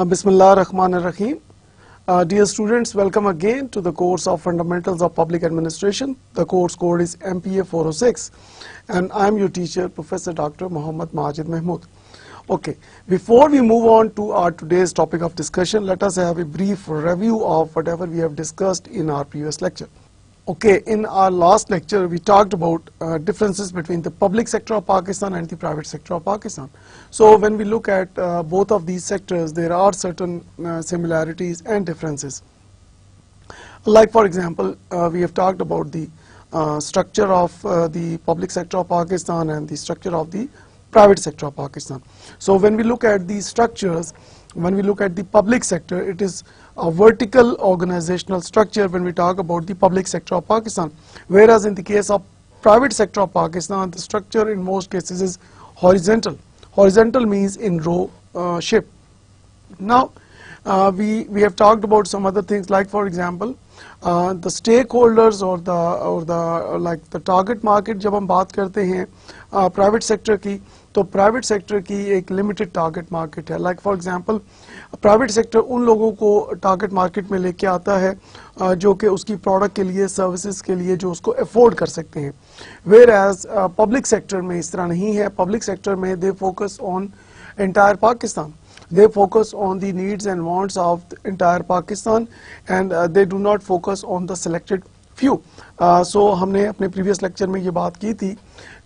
Bismillah ar-Rahman ar-Rahim. Dear students, welcome again to the course of Fundamentals of Public Administration. The course code is MPA 406 and I am your teacher, Professor Dr. Muhammad Majid Mahmood. Okay, before we move on to our today's topic of discussion, let us have a brief review of whatever we have discussed in our previous lecture. Okay, in our last lecture, we talked about differences between the public sector of Pakistan and the private sector of Pakistan. So when we look at both of these sectors, there are certain similarities and differences. Like for example, we have talked about the structure of the public sector of Pakistan and the structure of the private sector of Pakistan. So when we look at these structures, when we look at the public sector, it is a vertical organizational structure when we talk about the public sector of Pakistan, whereas in the case of private sector of Pakistan, the structure in most cases is horizontal. Horizontal means in row shape. Now we have talked about some other things, like for example the stakeholders or the like the target market. जब हम बात करते हैं private sector की, तो private sector की एक limited target market है. Like for example private sector उन लोगों को टारगेट मार्केट में लेके आता है जो कि उसकी प्रोडक्ट के लिए, सर्विसेज के लिए, जो उसको अफोर्ड कर सकते हैं. वेयर एज पब्लिक सेक्टर में इस तरह नहीं है. पब्लिक सेक्टर में दे focus on entire Pakistan. They focus on the needs and wants of the entire Pakistan and they do not focus on the selected few. So हमने अपने previous lecture में ये बात की थी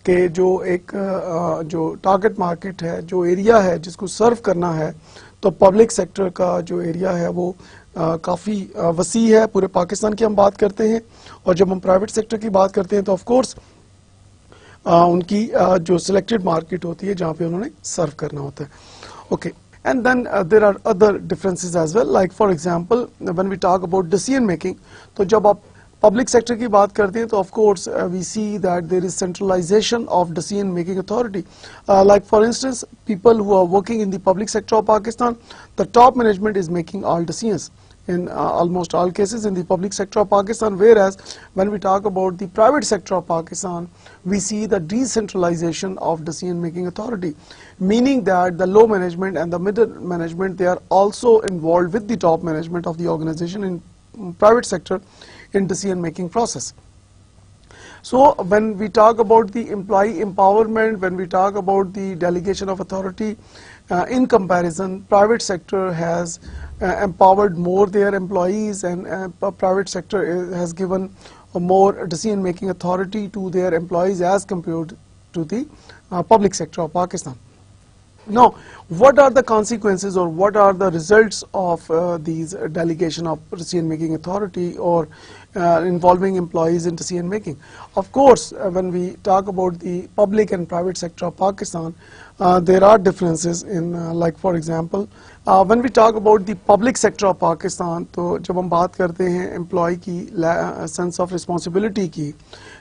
कि जो एक जो टारगेट मार्केट है, जो एरिया है जिसको सर्व करना है, तो पब्लिक सेक्टर का जो एरिया है वो काफ़ी वसी है. पूरे पाकिस्तान की हम बात करते हैं, और जब हम प्राइवेट सेक्टर की बात करते हैं तो ऑफ कोर्स उनकी जो सिलेक्टेड मार्केट होती है जहाँ पे उन्होंने सर्व करना होता है. Okay. And then there are other differences as well. Like for example, when we talk about decision making, तो जब आप public sector की बात करते हैं तो of course we see that there is centralization of decision making authority. Like for instance, people who are working in the public sector of Pakistan, the top management is making all decisions in almost all cases in the public sector of Pakistan, whereas when we talk about the private sector of Pakistan, we see the decentralization of decision making authority, meaning that the low management and the middle management, they are also involved with the top management of the organization in private sector in decision making process. So when we talk about the employee empowerment, when we talk about the delegation of authority, in comparison, private sector has empowered more their employees, and private sector has given a more decision making authority to their employees as compared to the public sector of Pakistan. Now, what are the consequences or what are the results of these delegation of decision making authority or involving employees in decision making? Of course, when we talk about the public and private sector of Pakistan, there are differences in like for example, when we talk about the public sector of Pakistan, तो जब हम बात करते हैं employee की sense of responsibility की,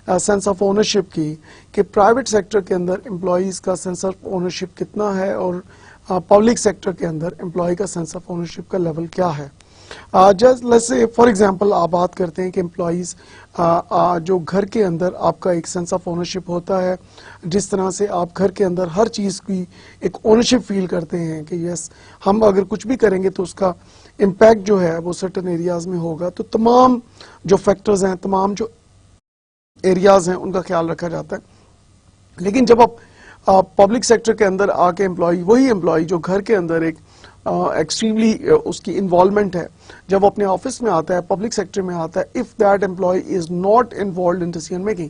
sense of ownership की, कि प्राइवेट सेक्टर के अंदर एम्प्लॉयज़ का सेंस ऑफ ओनरशिप कितना है और पब्लिक सेक्टर के अंदर एम्प्लॉय का सेंस ऑफ ओनरशिप का लेवल क्या है. Just let's say for example आप बात करते हैं कि एम्प्लॉयज़ जो घर के अंदर आपका एक सेंस ऑफ ओनरशिप होता है, जिस तरह से आप घर के अंदर हर चीज़ की एक ओनरशिप फील करते हैं कि यस हम अगर कुछ भी करेंगे तो उसका इम्पैक्ट जो है वो सर्टन एरियाज़ में होगा. तो तमाम जो फैक्टर्स हैं, तमाम जो एरियाज हैं, उनका ख्याल रखा जाता है. लेकिन जब आप पब्लिक सेक्टर के अंदर आके एम्प्लॉय, वही एम्प्लॉय जो घर के अंदर एक एक्सट्रीमली उसकी इन्वॉल्वमेंट है, जब अपने ऑफिस में आता है, पब्लिक सेक्टर में आता है, if that employee is not involved in decision making,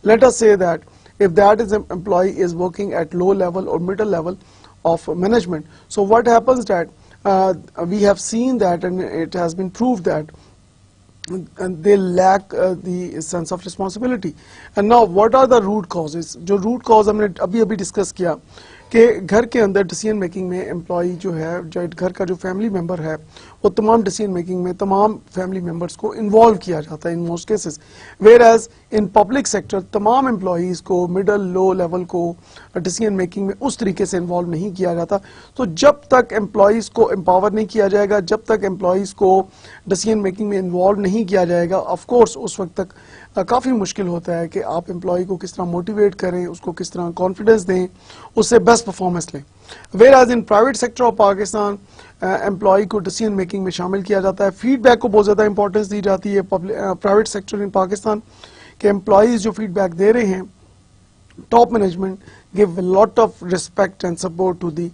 let us say that if that is employee is working at low level or middle level of management, so what happens that we have seen that and it has been proved that and they lack the sense of responsibility. And now what are the root causes? जो root cause हमने अभी discuss किया कि घर के अंदर decision making में employee जो है, जो घर का जो फैमिली मेंबर है, वो तमाम डिसीजन मेकिंग में तमाम फैमिली मेंबर्स को इन्वॉल्व किया जाता है in most cases. Where as in public sector तमाम एम्प्लॉईज़ को, मिडल लो लेवल को डिसीजन मेकिंग में उस तरीके से इन्वॉल्व नहीं किया जाता। तो जब तक एम्प्लॉईज़ को एम्पावर नहीं किया जाएगा, जब तक एम्प्लॉईज़ को डिसीजन मेकिंग में इन्वॉल्व नहीं किया जाएगा, ऑफ कोर्स उस वक्त तक काफ़ी मुश्किल होता है कि आप एम्प्लॉई को किस तरह मोटिवेट करें, उसको किस तरह कॉन्फिडेंस दें, उससे बेस्ट परफॉर्मेंस लें। Where as in private sector of Pakistan employee को डिसीजन मेकिंग में शामिल किया जाता है। फीडबैक को बहुत ज़्यादा इंपॉर्टेंस दी जाती है प्राइवेट सेक्टर इन पाकिस्तान के एम्प्लॉईज़ जो फीडबैक दे रहे हैं, top management give lot of respect and support to the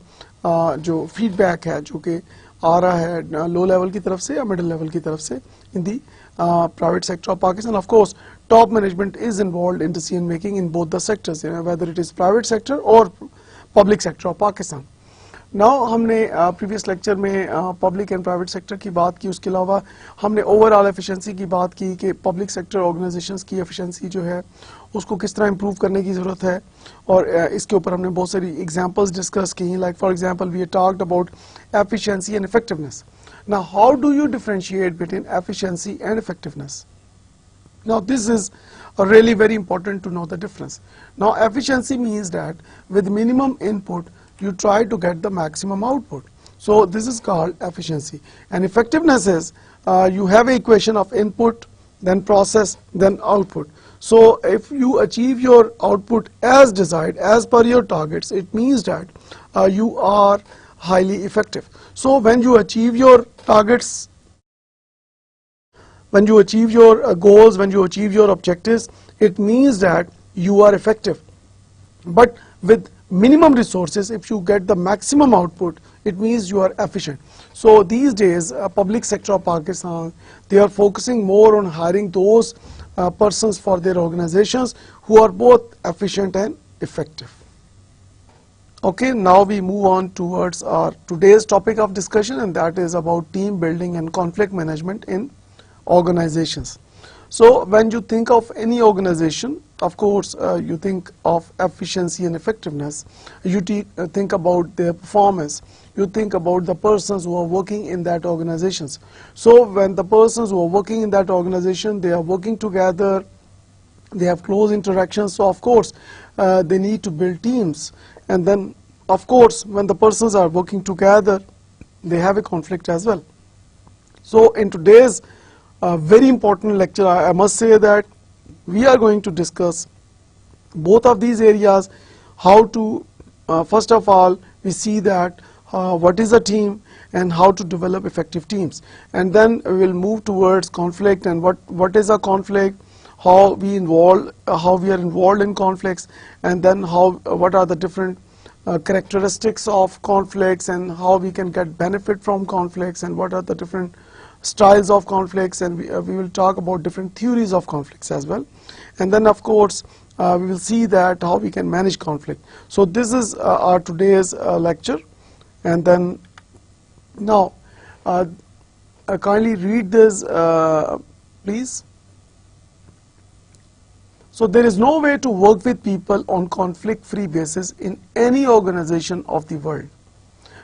जो फीडबैक है जो कि आ रहा है लो लेवल की तरफ से या मिडिल लेवल की तरफ से इन दी private sector of Pakistan. Of course, top management is involved in decision making in both the sectors, whether it is private sector or public sector of Pakistan. Now हमने previous lecture में public and private sector की बात की, उसके अलावा हमने overall efficiency की बात की कि पब्लिक सेक्टर ऑर्गेनाइजेशंस की एफिशिएंसी जो है उसको किस तरह इंप्रूव करने की ज़रूरत है, और इसके ऊपर हमने बहुत सारी एग्जांपल्स डिस्कस की। Like for example we talked about efficiency and effectiveness. Now how do you differentiate between efficiency and effectiveness? Now this is really very important to know the difference. Now efficiency means that with minimum input you try to get the maximum output. So this is called efficiency. And effectiveness is you have an equation of input, then process, then output. So if you achieve your output as desired, as per your targets, it means that you are highly effective. So when you achieve your targets, when you achieve your goals, when you achieve your objectives, it means that you are effective. But with minimum resources, if you get the maximum output, it means you are efficient. So these days, public sector of Pakistan, they are focusing more on hiring those persons for their organizations who are both efficient and effective. Okay, now we move on towards our today's topic of discussion, and that is about team building and conflict management in organizations. So when you think of any organization, of course you think of efficiency and effectiveness, you think about their performance, you think about the persons who are working in that organizations. So when the persons who are working in that organization, they are working together, they have close interactions, so of course they need to build teams. And then of course when the persons are working together, they have a conflict as well. So in today's very important lecture, I must say that we are going to discuss both of these areas. How to first of all we see that what is a team and how to develop effective teams, and then we will move towards conflict and what is a conflict, how we are involved in conflicts, and then what are the different characteristics of conflicts and how we can get benefit from conflicts, and what are the different styles of conflicts, and we will talk about different theories of conflicts as well. And then of course we will see that how we can manage conflict. So this is our today's lecture. And then now kindly read this please. So there is no way to work with people on conflict-free basis in any organization of the world.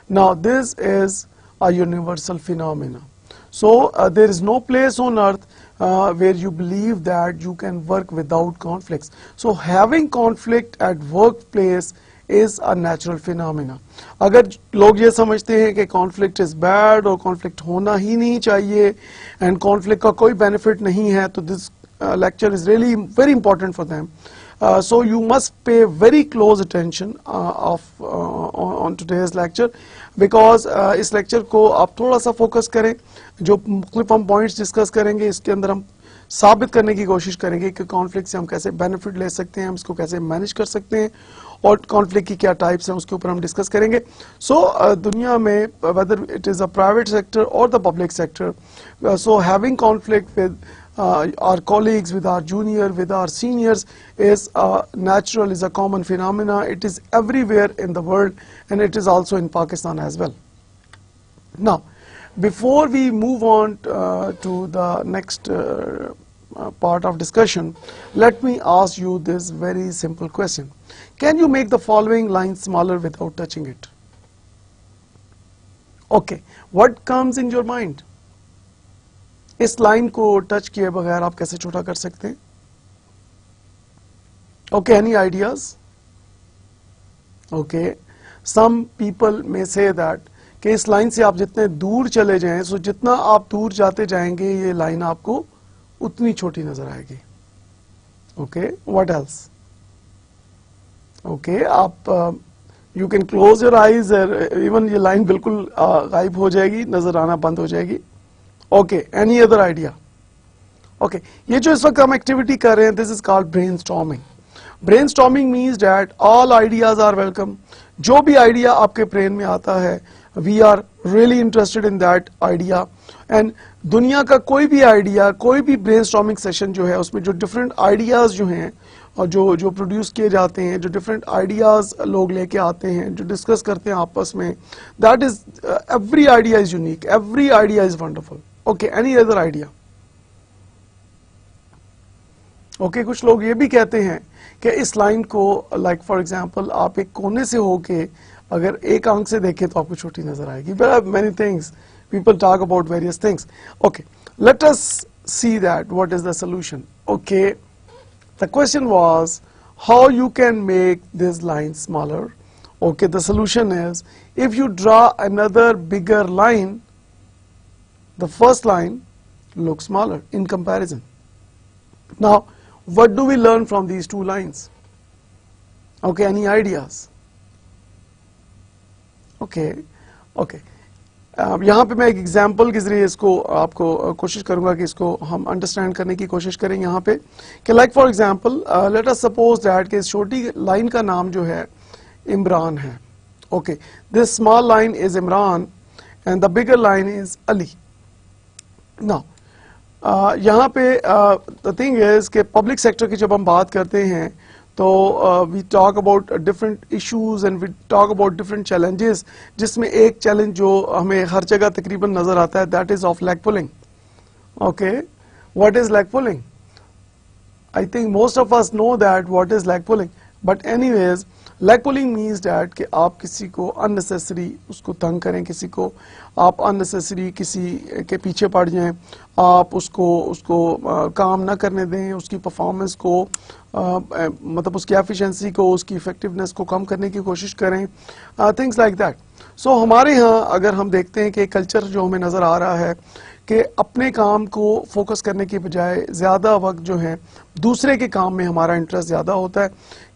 Now this is a universal phenomenon. So there is no place on earth where you believe that you can work without conflicts. So having conflict at workplace is a natural phenomena. अगर लोग ये समझते हैं कि conflict is bad और conflict होना ही नहीं चाहिए and conflict का कोई benefit नहीं है, तो this lecture is really very important for them. So you must pay very close attention on today's lecture, because इस lecture को आप थोड़ा सा focus करें. जो मुख्तलिफ हम पॉइंट्स डिस्कस करेंगे, इसके अंदर हम साबित करने की कोशिश करेंगे कि कॉन्फ्लिक्ट से हम कैसे बेनिफिट ले सकते हैं, हम इसको कैसे मैनेज कर सकते हैं, और कॉन्फ्लिक्ट की क्या टाइप्स हैं उसके ऊपर हम डिस्कस करेंगे. सो दुनिया में whether it is a private sector और the public sector, so having conflict with our colleagues, with our junior, with our seniors is natural, is a common phenomena. It is everywhere in the world, and it is also in Pakistan as well. Now before we move on to the next part of discussion, let me ask you this very simple question. Can you make the following line smaller without touching it? Okay, what comes in your mind? इस line को touch किए बगैर आप कैसे छोटा कर सकते हैं? Okay, any ideas? Okay, some people may say that कि इस लाइन से आप जितने दूर चले जाएं, सो जितना आप दूर जाते जाएंगे ये लाइन आपको उतनी छोटी नजर आएगी. Okay, what else? ओके, आप you can close your eyes, even ये लाइन बिल्कुल गायब हो जाएगी, नजर आना बंद हो जाएगी. Okay, any other idea? Okay, ये जो इस वक्त हम एक्टिविटी कर रहे हैं, this is called brainstorming. Brainstorming means that all ideas are welcome. जो भी आइडिया आपके ब्रेन में आता है, we are really interested in that idea. And दुनिया का कोई भी आइडिया, कोई भी ब्रेनस्टॉर्मिंग सेशन जो है, उसमें जो डिफरेंट आइडियाज जो हैं और जो प्रोड्यूस किए जाते हैं, जो डिफरेंट आइडियाज लोग लेके आते हैं, जो डिस्कस करते हैं आपस में, that is every idea is unique, every idea is wonderful. Okay, any other idea? Okay, कुछ लोग ये भी कहते हैं कि इस लाइन को, लाइक फॉर एग्जांपल, आप एक कोने से होके अगर एक आंख से देखें तो आपको छोटी नजर आएगी. Many things, people talk about various things. Okay, let us see that what is the solution. Okay, the question was how you can make this line smaller. Okay, the solution is if you draw another bigger line, the first line looks smaller in comparison. Now, what do we learn from these two lines? Okay, any ideas? Okay, okay. यहाँ पे मैं एक example के जरिए इसको आपको कोशिश करूंगा कि इसको हम अंडरस्टैंड करने की कोशिश करें. यहाँ पे कि like for example, let us suppose that कि इस छोटी लाइन का नाम जो है इमरान है. Okay, this small line is Imran and the bigger line is Ali. Now यहाँ पे द थिंग इज कि पब्लिक सेक्टर की जब हम बात करते हैं तो we talk about different issues and we talk about different challenges, जिसमें एक चैलेंज जो हमें हर जगह तकरीबन नजर आता है, that is of leg pulling. Okay, what is leg pulling? I think most of us know that what is leg pulling, but anyways leg pulling means that कि आप किसी को अननेसेसरी उसको तंग करें, किसी को आप अननेसेसरी किसी के पीछे पड़ जाएं, आप उसको काम ना करने दें, उसकी परफॉर्मेंस को मतलब उसकी एफिशिएंसी को, उसकी इफेक्टिवनेस को कम करने की कोशिश करें, थिंग्स लाइक दैट. सो हमारे यहाँ अगर हम देखते हैं कि कल्चर जो हमें नज़र आ रहा है कि अपने काम को फोकस करने की बजाय ज़्यादा वक्त जो है दूसरे के काम में हमारा इंटरेस्ट ज़्यादा होता है.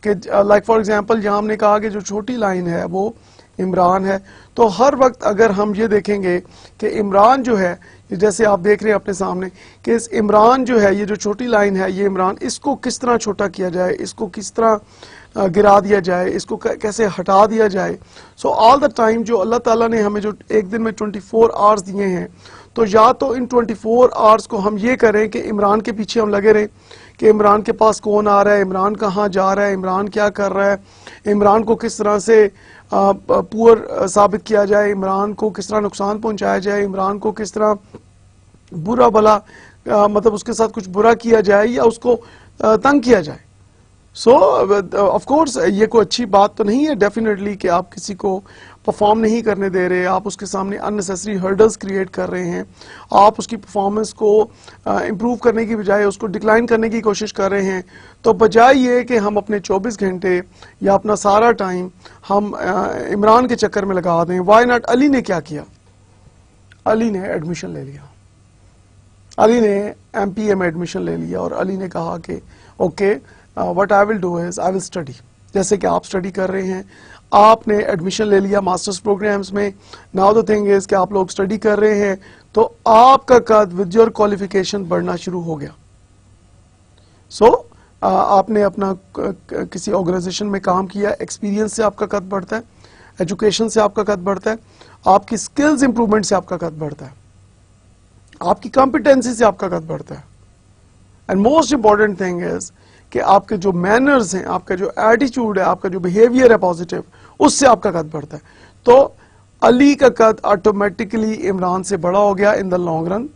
कि लाइक फॉर एग्जांपल यहाँ हमने कहा कि जो छोटी लाइन है वो इमरान है, तो हर वक्त अगर हम ये देखेंगे कि इमरान जो है, जैसे आप देख रहे हैं अपने सामने कि इस इमरान जो है, ये जो छोटी लाइन है, ये इमरान, इसको किस तरह छोटा किया जाए, इसको किस तरह गिरा दिया जाए, इसको कैसे हटा दिया जाए. सो ऑल द टाइम जो अल्लाह ताला ने हमें जो एक दिन में 24 आवर्स दिए हैं, तो या तो इन 24 आवर्स को हम ये करें कि इमरान के पीछे हम लगे रहें कि इमरान के पास कौन आ रहा है, इमरान कहाँ जा रहा है, इमरान क्या कर रहा है, इमरान को किस तरह से पुअर साबित किया जाए, इमरान को किस तरह नुकसान पहुंचाया जाए, इमरान को किस तरह बुरा भला मतलब उसके साथ कुछ बुरा किया जाए या उसको तंग किया जाए. सो ऑफ कोर्स ये कोई अच्छी बात तो नहीं है डेफिनेटली कि आप किसी को परफॉर्म नहीं करने दे रहे, आप उसके सामने अननेसेसरी हर्डल्स क्रिएट कर रहे हैं, आप उसकी परफॉर्मेंस को इम्प्रूव करने की बजाय उसको डिक्लाइन करने की कोशिश कर रहे हैं. तो बजाय ये कि हम अपने 24 घंटे या अपना सारा टाइम हम इमरान के चक्कर में लगा दें, व्हाई नॉट अली ने क्या किया? अली ने एडमिशन ले लिया, अली ने MPA में एडमिशन ले लिया और अली ने कहा कि okay what I will do is I will study. जैसे कि आप स्टडी कर रहे हैं, आपने एडमिशन ले लिया मास्टर्स प्रोग्राम्स में. नाउ द थिंग इज कि आप लोग स्टडी कर रहे हैं तो आपका कद विद योर क्वालिफिकेशन बढ़ना शुरू हो गया. सो आपने अपना किसी ऑर्गेनाइजेशन में काम किया, एक्सपीरियंस से आपका कद बढ़ता है, एजुकेशन से आपका कद बढ़ता है, आपकी स्किल्स इंप्रूवमेंट से आपका कद बढ़ता है, आपकी कॉम्पिटेंसी से आपका कद बढ़ता है. And most important thing is कि आपके जो मैनर्स हैं, आपका जो एटीट्यूड है, आपका जो बिहेवियर है पॉजिटिव, उससे आपका कद बढ़ता है. तो अली का कद ऑटोमेटिकली इमरान से बड़ा हो गया in the long run.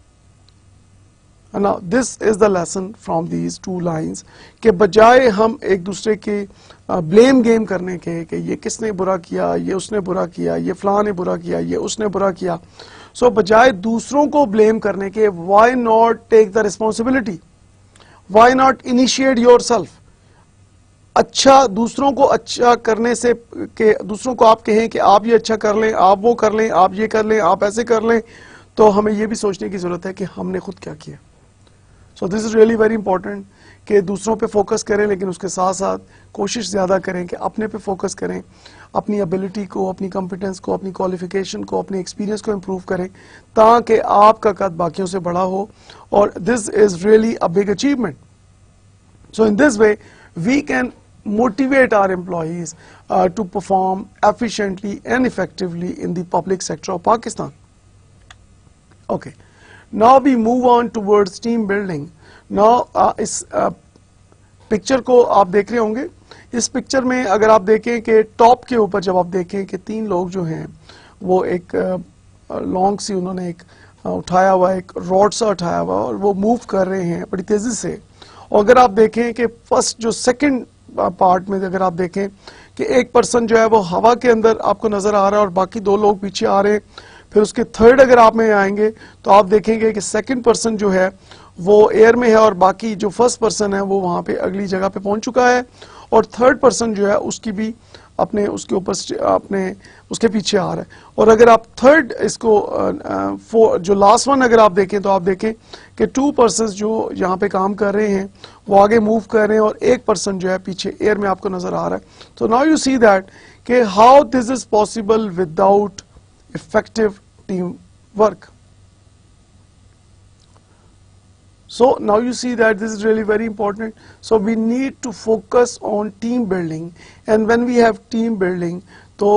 now this is the lesson from these two lines कि बजाय हम एक दूसरे के ब्लेम गेम करने के कि ये किसने बुरा किया, ये उसने बुरा किया, ये फलां ने बुरा किया, ये उसने बुरा किया, सो बजाय दूसरों को ब्लेम करने के why not take the responsibility, why not initiate yourself। अच्छा, दूसरों को अच्छा करने से कि दूसरों को आप कहें कि आप ये अच्छा कर लें, आप वो कर लें, आप ये कर लें, आप ऐसे कर लें, तो हमें ये भी सोचने की ज़रूरत है कि हमने खुद क्या किया। So this is really very important कि दूसरों पे फोकस करें, लेकिन उसके साथ साथ कोशिश ज़्यादा करें कि अपने पे फोकस करें, अपनी एबिलिटी को, अपनी कॉम्पिटेंस को, अपनी क्वालिफिकेशन को, अपने एक्सपीरियंस को इम्प्रूव करें ताकि आपका कद बाकियों से बड़ा हो, और this is really a big achievement. So in this way we can motivate our employees to perform efficiently and effectively in the public sector of Pakistan. Okay, now we move on towards team building. Now इस picture को आप देख रहे होंगे। इस picture में अगर आप देखें कि टॉप के ऊपर जब आप देखें कि तीन लोग जो हैं वो एक लॉन्ग सी उन्होंने एक उठाया हुआ, एक रॉड सा उठाया हुआ, और वो मूव कर रहे हैं बड़ी तेज़ी से। और अगर आप देखें कि फर्स्ट जो सेकंड पार्ट में अगर आप देखें कि एक पर्सन जो है वो हवा के अंदर आपको नजर आ रहा है और बाकी दो लोग पीछे आ रहे हैं, फिर उसके थर्ड अगर आप में आएंगे तो आप देखेंगे कि सेकंड पर्सन जो है वो एयर में है और बाकी जो फर्स्ट पर्सन है वो वहां पे अगली जगह पे पहुंच चुका है, और थर्ड पर्सन जो है उसकी भी अपने उसके ऊपर अपने उसके पीछे आ रहा है। और अगर आप थर्ड इसको जो लास्ट वन अगर आप देखें तो आप देखें कि टू पर्सन्स जो यहाँ पे काम कर रहे हैं वो आगे मूव कर रहे हैं और एक पर्सन जो है पीछे एयर में आपको नजर आ रहा है। तो नाउ यू सी दैट कि how this is possible without effective team work. So now you see that this is really very important. So we need to focus on team building, and when we have team building, तो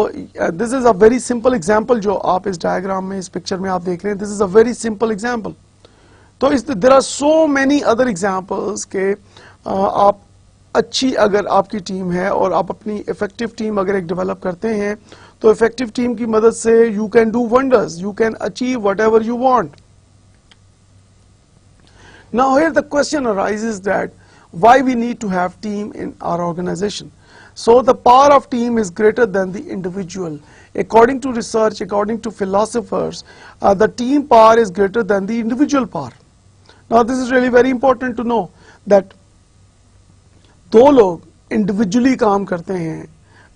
this is a very simple example जो आप इस diagram में इस picture में आप देख रहे हैं, this is a very simple example. तो there are so many other examples के आप अच्छी अगर आपकी टीम है और आप अपनी इफेक्टिव टीम अगर एक डेवलप करते हैं तो इफेक्टिव टीम की मदद से you can do wonders, you can achieve whatever you want. Now here the question arises that why we need to have team in our organization. So the power of team is greater than the individual. According to research, according to philosophers, the team power is greater than the individual power. Now this is really very important to know that दो लोग individually काम करते हैं,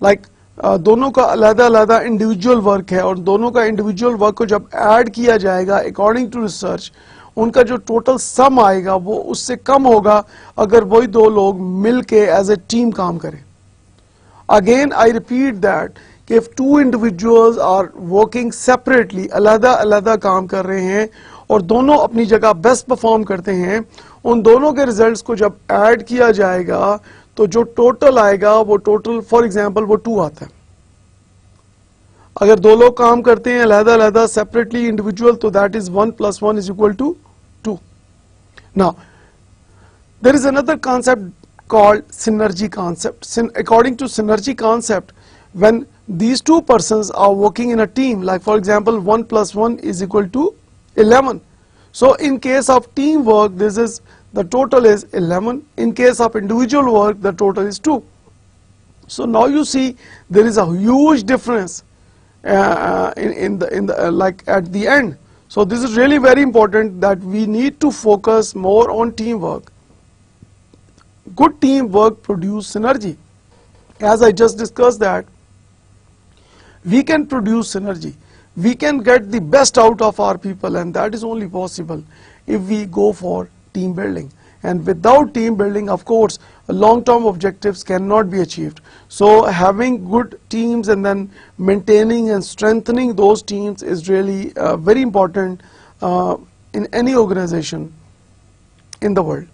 like दोनों का अलग-अलग individual work है, और दोनों का इंडिविजुअल वर्क को जब ऐड किया जाएगा अकॉर्डिंग टू रिसर्च उनका जो टोटल सम आएगा वो उससे कम होगा अगर वही दो लोग मिलके एज ए टीम काम करें। अगेन आई रिपीट दैट कि if two individuals are working separately, अलग-अलग काम कर रहे हैं और दोनों अपनी जगह बेस्ट परफॉर्म करते हैं, उन दोनों के रिजल्ट्स को जब ऐड किया जाएगा तो जो टोटल आएगा वो टोटल फॉर एग्जांपल वो 2 आता है। अगर दो लोग काम करते हैं अलग-अलग सेपरेटली इंडिविजुअल तो that is 1 + 1 = 2। Now there is another concept called synergy concept. According to synergy concept, when these two persons are working in a team, like for example 1 + 1 = 11. So in case of teamwork this is the total is 11. In case of individual work the total is 2. So now you see there is a huge difference in the like at the end. So this is really very important that we need to focus more on teamwork. Good teamwork produce synergy. As I just discussed that we can produce synergy. We can get the best out of our people, and that is only possible if we go for team building. And without team building, of course, long-term objectives cannot be achieved. So having good teams and then maintaining and strengthening those teams is really very important in any organization in the world.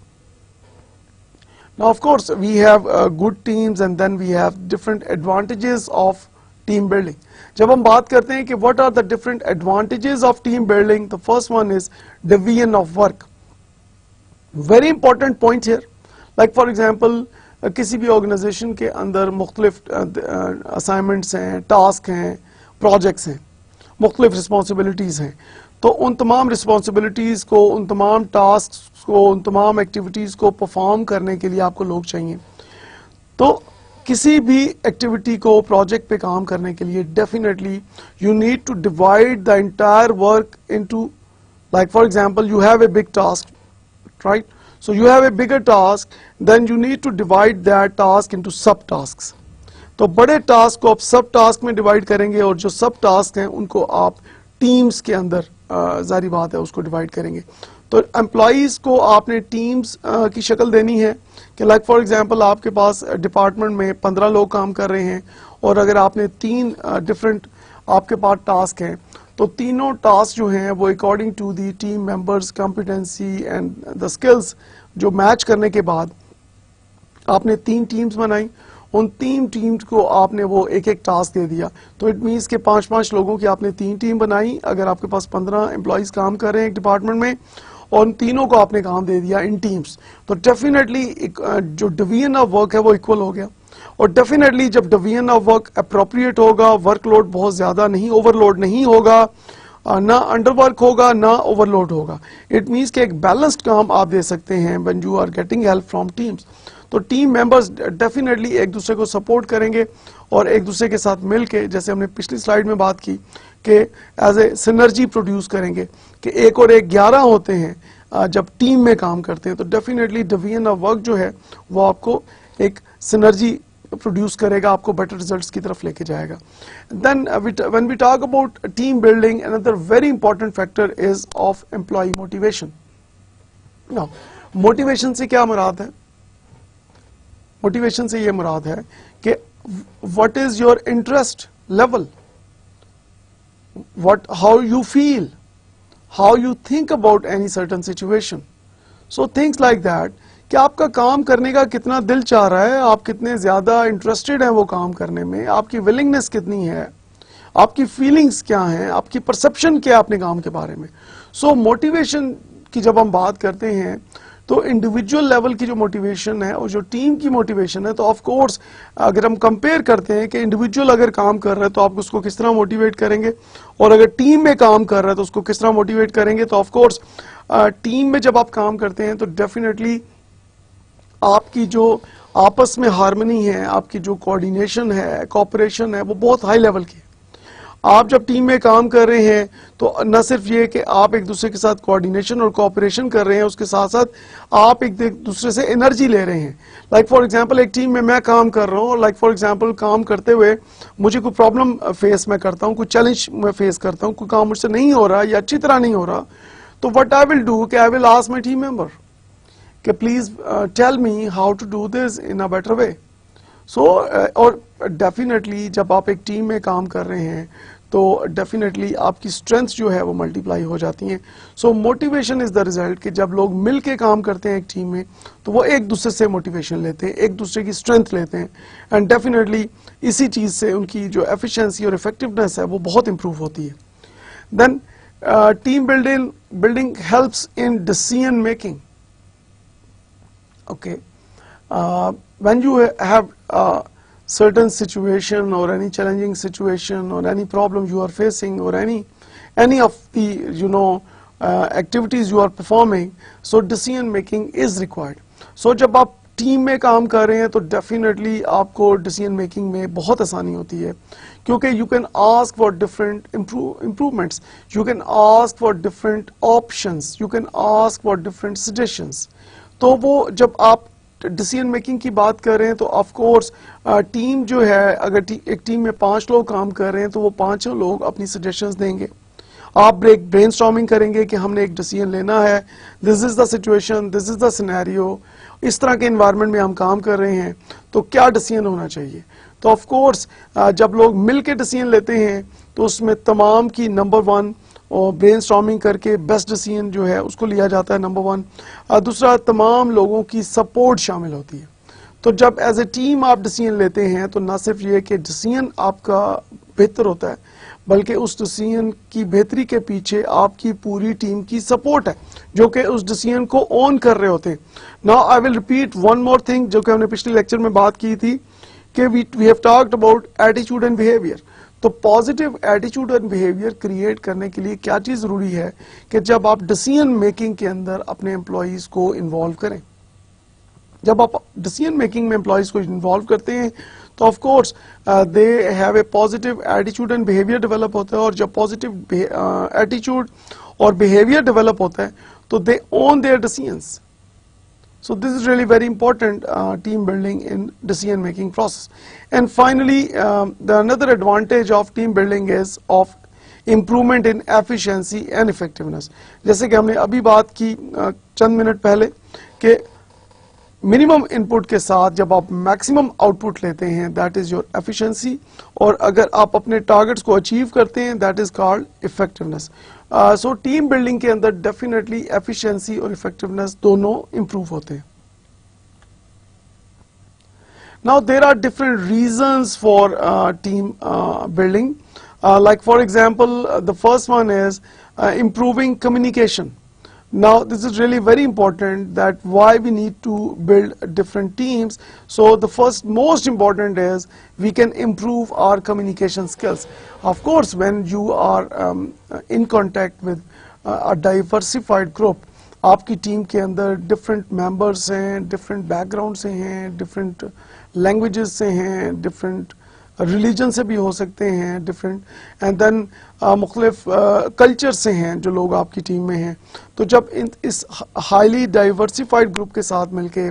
Now of course we have good teams and then we have different advantages of team building. जब हम बात करते हैं कि what are the different advantages of team building, the first one is division of work. Very important point here. Like for example किसी भी organisation के अंदर मुख्तलिफ असाइनमेंट्स हैं, टास्क हैं, प्रोजेक्ट्स हैं, मुख्तलिफ रिस्पॉन्सिबिलिटीज़ हैं। तो उन तमाम रिस्पॉन्सिबिलिटीज़ को, उन तमाम टास्क को, उन तमाम एक्टिविटीज़ को परफॉर्म करने के लिए आपको लोग चाहिए। तो किसी भी एक्टिविटी को, प्रोजेक्ट पे काम करने के लिए definitely you need to divide the entire work into, like for example you have a big task, right? So you have a bigger task, then you need to divide that task into sub tasks. तो बड़े task को आप सब task में divide करेंगे और जो सब टास्क हैं उनको आप टीम्स के अंदर जारी बात है उसको डिवाइड करेंगे। तो एम्प्लॉइज को आपने टीम्स की शक्ल देनी है कि लाइक फॉर एग्जांपल आपके पास डिपार्टमेंट में 15 लोग काम कर रहे हैं और अगर आपने 3 डिफरेंट आपके पास टास्क हैं तो तीनों टास्क जो हैं वो according to the team members competency and the skills जो मैच करने के बाद आपने 3 टीम्स बनाई, उन 3 टीम्स को आपने वो एक एक टास्क दे दिया। तो इट मीन्स के 5-5 लोगों की आपने 3 टीम बनाई। अगर आपके पास 15 एम्प्लॉइज काम कर रहे हैं एक डिपार्टमेंट में और उन तीनों को आपने काम दे दिया इन टीम्स, तो डेफिनेटली जो डिवीजन ऑफ वर्क है वो इक्वल हो गया। और डेफिनेटली जब डिवीजन ऑफ वर्क अप्रोप्रिएट होगा, वर्कलोड बहुत ज्यादा नहीं, ओवरलोड नहीं होगा, ना अंडरवर्क होगा, ना ओवरलोड होगा। इट मीन्स कि एक बैलेंस्ड काम आप दे सकते हैं when you are getting help from teams. तो टीम मेंबर्स डेफिनेटली एक दूसरे को सपोर्ट करेंगे और एक दूसरे के साथ मिलके, जैसे हमने पिछली स्लाइड में बात की कि एज ए सिनर्जी प्रोड्यूस करेंगे कि 1 और 1 11 होते हैं जब टीम में काम करते हैं। तो डेफिनेटली डिवीजन ऑफ वर्क जो है वो आपको एक सिनर्जी प्रोड्यूस करेगा, आपको बेटर रिजल्ट्स की तरफ लेके जाएगा। Then when we talk about team building, another very important factor is of employee motivation. Now motivation से क्या मुराद है? मोटिवेशन से ये मुराद है कि what is your interest level, what how you feel, how you think about any certain situation. So things like that कि आपका काम करने का कितना दिल चाह रहा है, आप कितने ज्यादा इंटरेस्टेड हैं वो काम करने में, आपकी विलिंगनेस कितनी है, आपकी फीलिंग्स क्या हैं, आपकी परसेप्शन क्या है अपने काम के बारे में। सो मोटिवेशन की जब हम बात करते हैं तो इंडिविजुअल लेवल की जो मोटिवेशन है और जो टीम की मोटिवेशन है, तो ऑफ कोर्स अगर हम कंपेयर करते हैं कि इंडिविजुअल अगर काम कर रहा है तो आप उसको किस तरह मोटिवेट करेंगे और अगर टीम में काम कर रहा है तो उसको किस तरह मोटिवेट करेंगे। तो ऑफ कोर्स टीम में जब आप काम करते हैं तो डेफिनेटली आपकी जो आपस में हार्मनी है, आपकी जो कोऑर्डिनेशन है, कोऑपरेशन है, वो बहुत हाई लेवल की है। आप जब टीम में काम कर रहे हैं तो न सिर्फ ये कि आप एक दूसरे के साथ कोऑर्डिनेशन और कोऑपरेशन कर रहे हैं, उसके साथ साथ आप एक दूसरे से एनर्जी ले रहे हैं। लाइक फॉर एग्जांपल एक टीम में मैं काम कर रहा हूँ और लाइक फॉर एग्जांपल काम करते हुए मुझे कोई प्रॉब्लम फेस मैं करता हूँ, कोई चैलेंज मैं फेस करता हूँ, कोई काम मुझसे नहीं हो रहा या अच्छी तरह नहीं हो रहा, तो व्हाट आई विल डू कि I will ask my team member कि please tell me how to do this in a better way. So और डेफिनेटली जब आप एक टीम में काम कर रहे हैं तो डेफिनेटली आपकी स्ट्रेंथ जो है वो मल्टीप्लाई हो जाती हैं। सो मोटिवेशन इज द रिजल्ट कि जब लोग मिल के काम करते हैं एक टीम में तो वो एक दूसरे से मोटिवेशन लेते हैं, एक दूसरे की स्ट्रेंथ लेते हैं एंड डेफिनेटली इसी चीज से उनकी जो एफिशिएंसी और इफेक्टिवनेस है वो बहुत इंप्रूव होती है। Then team building helps in decision making. Okay, when you have a certain situation or any challenging situation or any problem you are facing or any of the activities you are performing, so decision making is required. So जब आप team में काम कर रहे हैं तो definitely आपको decision making में बहुत आसानी होती है क्योंकि you can ask for different improvements, you can ask for different options, you can ask for different suggestions. तो वो जब आप डिसीजन मेकिंग की बात कर रहे हैं तो ऑफ कोर्स टीम जो है, अगर एक टीम में 5 लोग काम कर रहे हैं तो वो 5 लोग अपनी सजेशंस देंगे। आप ब्रेनस्टॉर्मिंग करेंगे कि हमने एक डिसीजन लेना है, this is the situation, this is the scenario, इस तरह के एनवायरनमेंट में हम काम कर रहे हैं तो क्या डिसीजन होना चाहिए। तो ऑफ कोर्स जब लोग मिल के डिसीजन लेते हैं तो उसमें तमाम की नंबर 1 और ब्रेनस्टॉर्मिंग करके बेस्ट डिसीजन जो है उसको लिया जाता है नंबर 1। दूसरा, तमाम लोगों की सपोर्ट शामिल होती है। तो जब एज ए टीम आप डिसीजन लेते हैं तो ना सिर्फ ये कि डिसीजन आपका बेहतर होता है बल्कि उस डिसीजन की बेहतरी के पीछे आपकी पूरी टीम की सपोर्ट है जो कि उस डिसीजन को ओन कर रहे होते हैं। Now I will repeat one more thing जो कि हमने पिछले लेक्चर में बात की थी कि we have talked about attitude and behaviour. तो पॉजिटिव एटीट्यूड और बिहेवियर क्रिएट करने के लिए क्या चीज़ ज़रूरी है कि जब आप डिसीजन मेकिंग के अंदर अपने एम्प्लॉयज़ को इन्वॉल्व करें, जब आप डिसीजन मेकिंग में एम्प्लॉयज़ को इन्वॉल्व करते हैं तो of course they have a positive attitude and behaviour develop होता है, और जब पॉजिटिव एटीट्यूड और बिहेवियर डेवलप होता है तो they own their decisions. So this is really very important team building in decision making process. And finally, the another advantage of team building is of improvement in efficiency and effectiveness. जैसे कि हमने अभी बात की चंद minute पहले कि minimum input के साथ जब आप मैक्सिमम आउटपुट लेते हैं दैट इज योर एफिशिएंसी, और अगर आप अपने टारगेट्स को अचीव करते हैं that is called effectiveness. So team building के अंदर डेफिनेटली एफिशिएंसी और इफेक्टिवनेस दोनों इंप्रूव होते हैं. Now there are different reasons for team building. Like for example, the first one is improving communication. Now this is really very important that why we need to build different teams. So the first most important is we can improve our communication skills. Of course, when you are in contact with a diversified group, आपकी team के अंदर different members हैं, different background से हैं, different languages से हैं, different religion से भी हो सकते हैं, डिफरेंट एंड देन मुख्तलिफ कल्चर से हैं जो लोग आपकी टीम में हैं. तो जब इस हाईली डाइवर्सिफाइड ग्रुप के साथ मिलके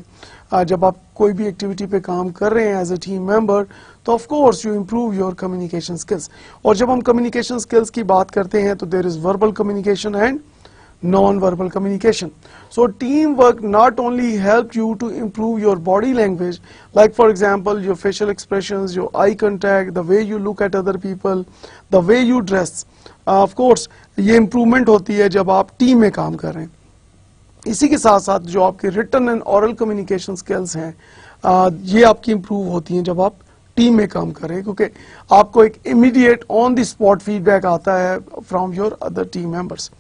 जब आप कोई भी एक्टिविटी पे काम कर रहे हैं एज ए टीम मेंबर, तो of course you improve your communication skills. और जब हम कम्युनिकेशन स्किल्स की बात करते हैं तो there is verbal communication and non-verbal communication. So teamwork not only help you to improve your body language, like for example your facial expressions, your eye contact, the way you look at other people, the way you dress. Of course ये improvement होती है जब आप team में काम कर रहे हैं. इसी के साथ साथ जो आपके written and oral communication skills हैं ये आपकी improve होती हैं जब आप टीम में काम कर रहे हैं, क्योंकि आपको एक immediate on the spot feedback आता है from your other team members.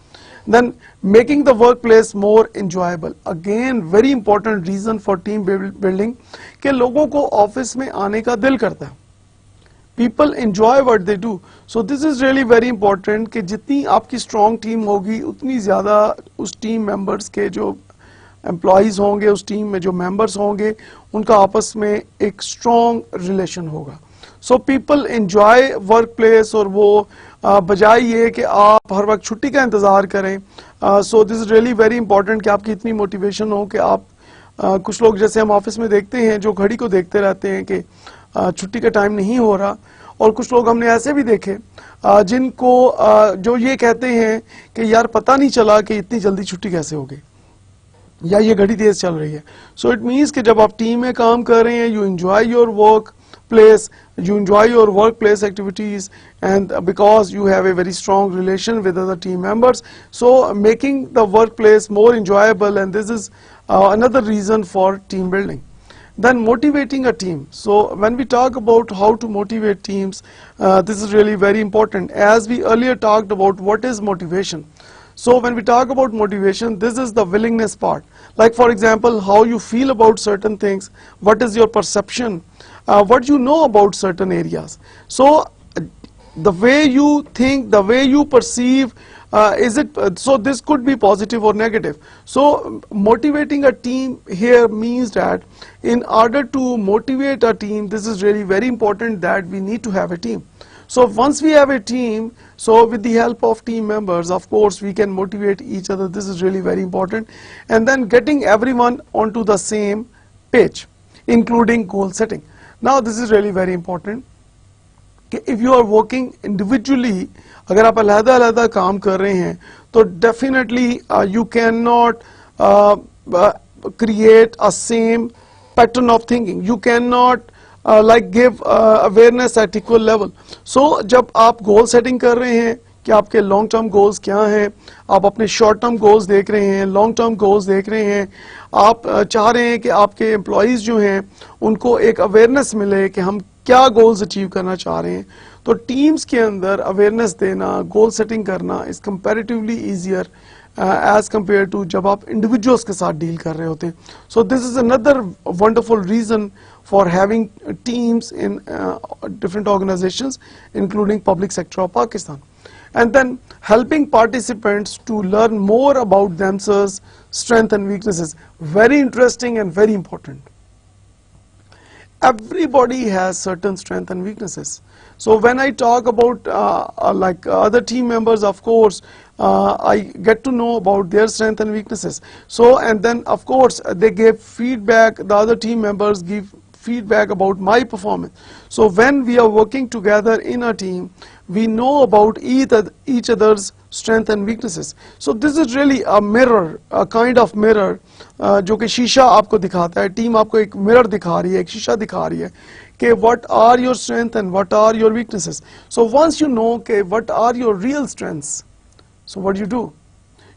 Then making the workplace more enjoyable, again very important reason for team building कि लोगों को ऑफिस में आने का दिल करता है. People enjoy what they do. So this is really very important कि जितनी आपकी strong team होगी उतनी ज़्यादा उस team members के जो employees होंगे, उस team में जो members होंगे उनका आपस में एक strong relation होगा. So people enjoy workplace और वो बजाय ये कि आप हर वक्त छुट्टी का इंतज़ार करें. So this is really very important कि आपकी इतनी मोटिवेशन हो कि आप कुछ लोग जैसे हम ऑफिस में देखते हैं जो घड़ी को देखते रहते हैं कि छुट्टी का टाइम नहीं हो रहा, और कुछ लोग हमने ऐसे भी देखे जिनको जो ये कहते हैं कि यार पता नहीं चला कि इतनी जल्दी छुट्टी कैसे हो गई या ये घड़ी तेज चल रही है. सो इट मीन्स कि जब आप टीम में काम कर रहे हैं you enjoy your work place, you enjoy your workplace activities, and because you have a very strong relation with other team members, so making the workplace more enjoyable, and this is another reason for team building. Then motivating a team. So when we talk about how to motivate teams, this is really very important. As we earlier talked about what is motivation. So when we talk about motivation, this is the willingness part. Like for example, how you feel about certain things, what is your perception, what you know about certain areas. So the way you think, the way you perceive, so this could be positive or negative. So motivating a team here means that in order to motivate a team, this is really very important that we need to have a team. So once we have a team, so with the help of team members, of course we can motivate each other. This is really very important. And then getting everyone onto the same page, including goal setting. Now this is really very important कि if you are working individually, अगर आप अलग-अलग काम कर रहे हैं तो definitely you cannot create a same pattern of thinking. You cannot like give awareness at equal level. So जब आप goal setting कर रहे हैं कि आपके लॉन्ग टर्म गोल्स क्या हैं, आप अपने शॉर्ट टर्म गोल्स देख रहे हैं, लॉन्ग टर्म गोल्स देख रहे हैं, आप चाह रहे हैं कि आपके एम्प्लॉयज़ जो हैं उनको एक अवेयरनेस मिले कि हम क्या गोल्स अचीव करना चाह रहे हैं, तो टीम्स के अंदर अवेयरनेस देना, गोल सेटिंग करना is comparatively easier as compare to जब आप इंडिविजुअल्स के साथ डील कर रहे होते हैं. So this is another wonderful reason for having teams in different organizations including public sector of Pakistan. And then helping participants to learn more about themselves, strengths and weaknesses, very interesting and very important. Everybody has certain strengths and weaknesses. So when I talk about like other team members, of course I get to know about their strengths and weaknesses. So and then of course they give feedback, the other team members give feedback about my performance. So when we are working together in a team, we know about each other's strengths and weaknesses. So this is really a mirror, a kind of mirror जो कि शीशा आपको दिखाता है. Team आपको एक mirror दिखा रही है, एक शीशा दिखा रही है कि what are your strengths and what are your weaknesses. So once you know कि what are your real strengths, so what do?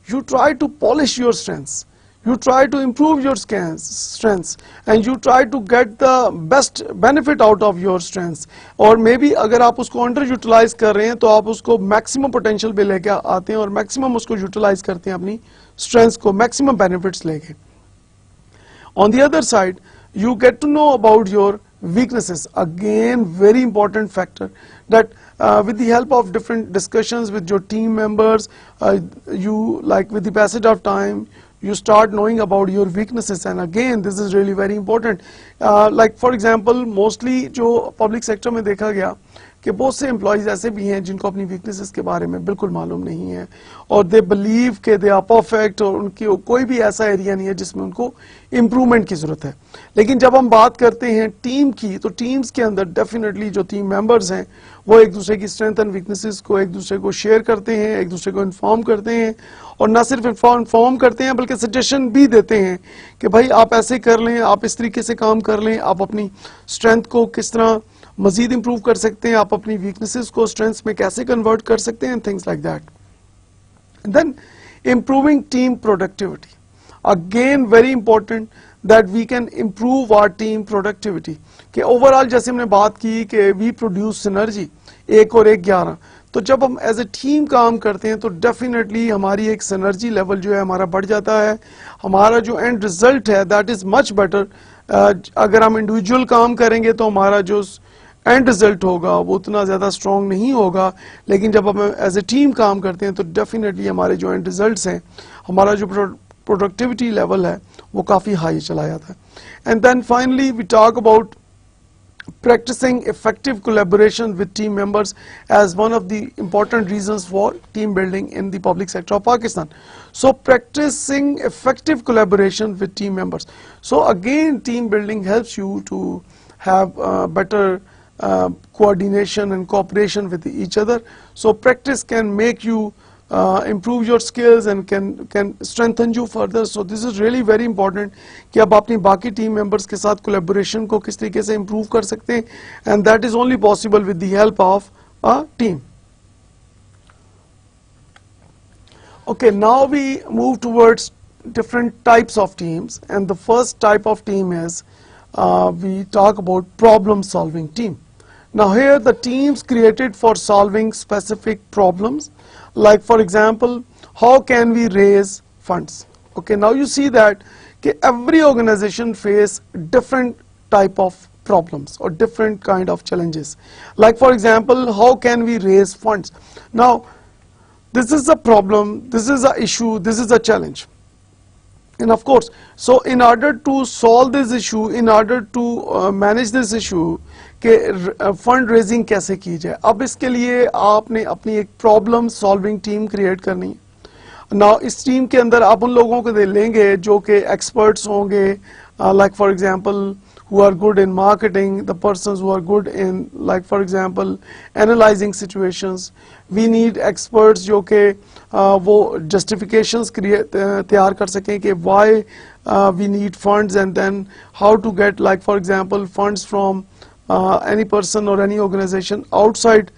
You try to polish your strengths. You try to improve your strengths and you try to get the best benefit out of your strengths. और maybe अगर आप उसको under utilise कर रहे हैं तो आप उसको मैक्सिमम पोटेंशियल पे लेके आते हैं और मैक्सिमम उसको यूटिलाइज करते हैं अपनी स्ट्रेंथ्स को मैक्सिमम बेनिफिट्स लेके. On the other side, you get to know about your weaknesses. Again, very important factor that with the help of different discussions with your team members, you like with the passage of time, you start knowing about your weaknesses. And again, this is really very important. Like for example, mostly जो public sector में देखा गया कि बहुत से employees ऐसे भी हैं जिनको अपनी वीकनेसेस के बारे में बिल्कुल मालूम नहीं है और दे बिलीव कि दे आर परफेक्ट और उनकी कोई भी ऐसा एरिया नहीं है जिसमें उनको इम्प्रूवमेंट की ज़रूरत है. लेकिन जब हम बात करते हैं टीम की, तो टीम्स के अंदर डेफिनेटली जो टीम मेंबर्स हैं वो एक दूसरे की स्ट्रेंथ एंड वीकनेसेस को एक दूसरे को शेयर करते हैं, एक दूसरे को इन्फॉर्म करते हैं और ना सिर्फ इन्फॉर्म करते हैं बल्कि सजेशन भी देते हैं कि भाई आप ऐसे कर लें, आप इस तरीके से काम कर लें, आप अपनी स्ट्रेंथ को किस तरह मजीद इंप्रूव कर सकते हैं, आप अपनी वीकनेसेस को स्ट्रेंथ्स में कैसे कन्वर्ट कर सकते हैं, things like that. Then improving team productivity, again very important that we can improve our team productivity. कि ओवरऑल जैसे हमने बात की कि वी प्रोड्यूस सिनर्जी 1 और 1 11, तो जब हम एज ए टीम काम करते हैं तो डेफिनेटली हमारी एक सिनर्जी लेवल जो है हमारा बढ़ जाता है, हमारा जो एंड रिजल्ट है दैट इज मच बेटर. अगर हम इंडिविजुअल काम करेंगे तो हमारा जो एंड रिजल्ट होगा वो उतना ज़्यादा स्ट्रॉन्ग नहीं होगा, लेकिन जब हम एज ए टीम काम करते हैं तो डेफिनेटली हमारे जो एंड रिजल्ट्स हैं, हमारा जो प्रोडक्टिविटी लेवल है वो काफ़ी हाई चला जाता है. And then finally we talk about practicing effective collaboration with team members as one of the important reasons for team building in the public sector of Pakistan. So practicing effective collaboration with team members. So again, team building helps you to have better coordination and cooperation with each other. So practice can make you improve your skills and can strengthen you further. So this is really very important कि आप अपनी बाकी team members के साथ collaboration को किस तरीके से improve कर सकते हैं, and that is only possible with the help of a team. Okay, now we move towards different types of teams, and the first type of team is we talk about problem solving team. Now here the teams created for solving specific problems, like for example, how can we raise funds? Okay, now you see that every organization face different type of problems or different kind of challenges. Like for example, how can we raise funds? Now this is a problem, this is an issue, this is a challenge. And of course, so in order to solve this issue, in order to manage this issue, कि fund raising कैसे की जाए, अब इसके लिए आपने अपनी एक प्रॉब्लम सॉल्विंग टीम क्रिएट करनी है. नाउ इस टीम के अंदर आप उन लोगों को दे लेंगे जो कि एक्सपर्ट्स होंगे, like for example who are good in marketing, the persons who are good in, like for example, analyzing situations. We need experts जो कि वो justifications तैयार कर सकें कि why we need funds, and then how to get, like for example, funds from any person or any organization outside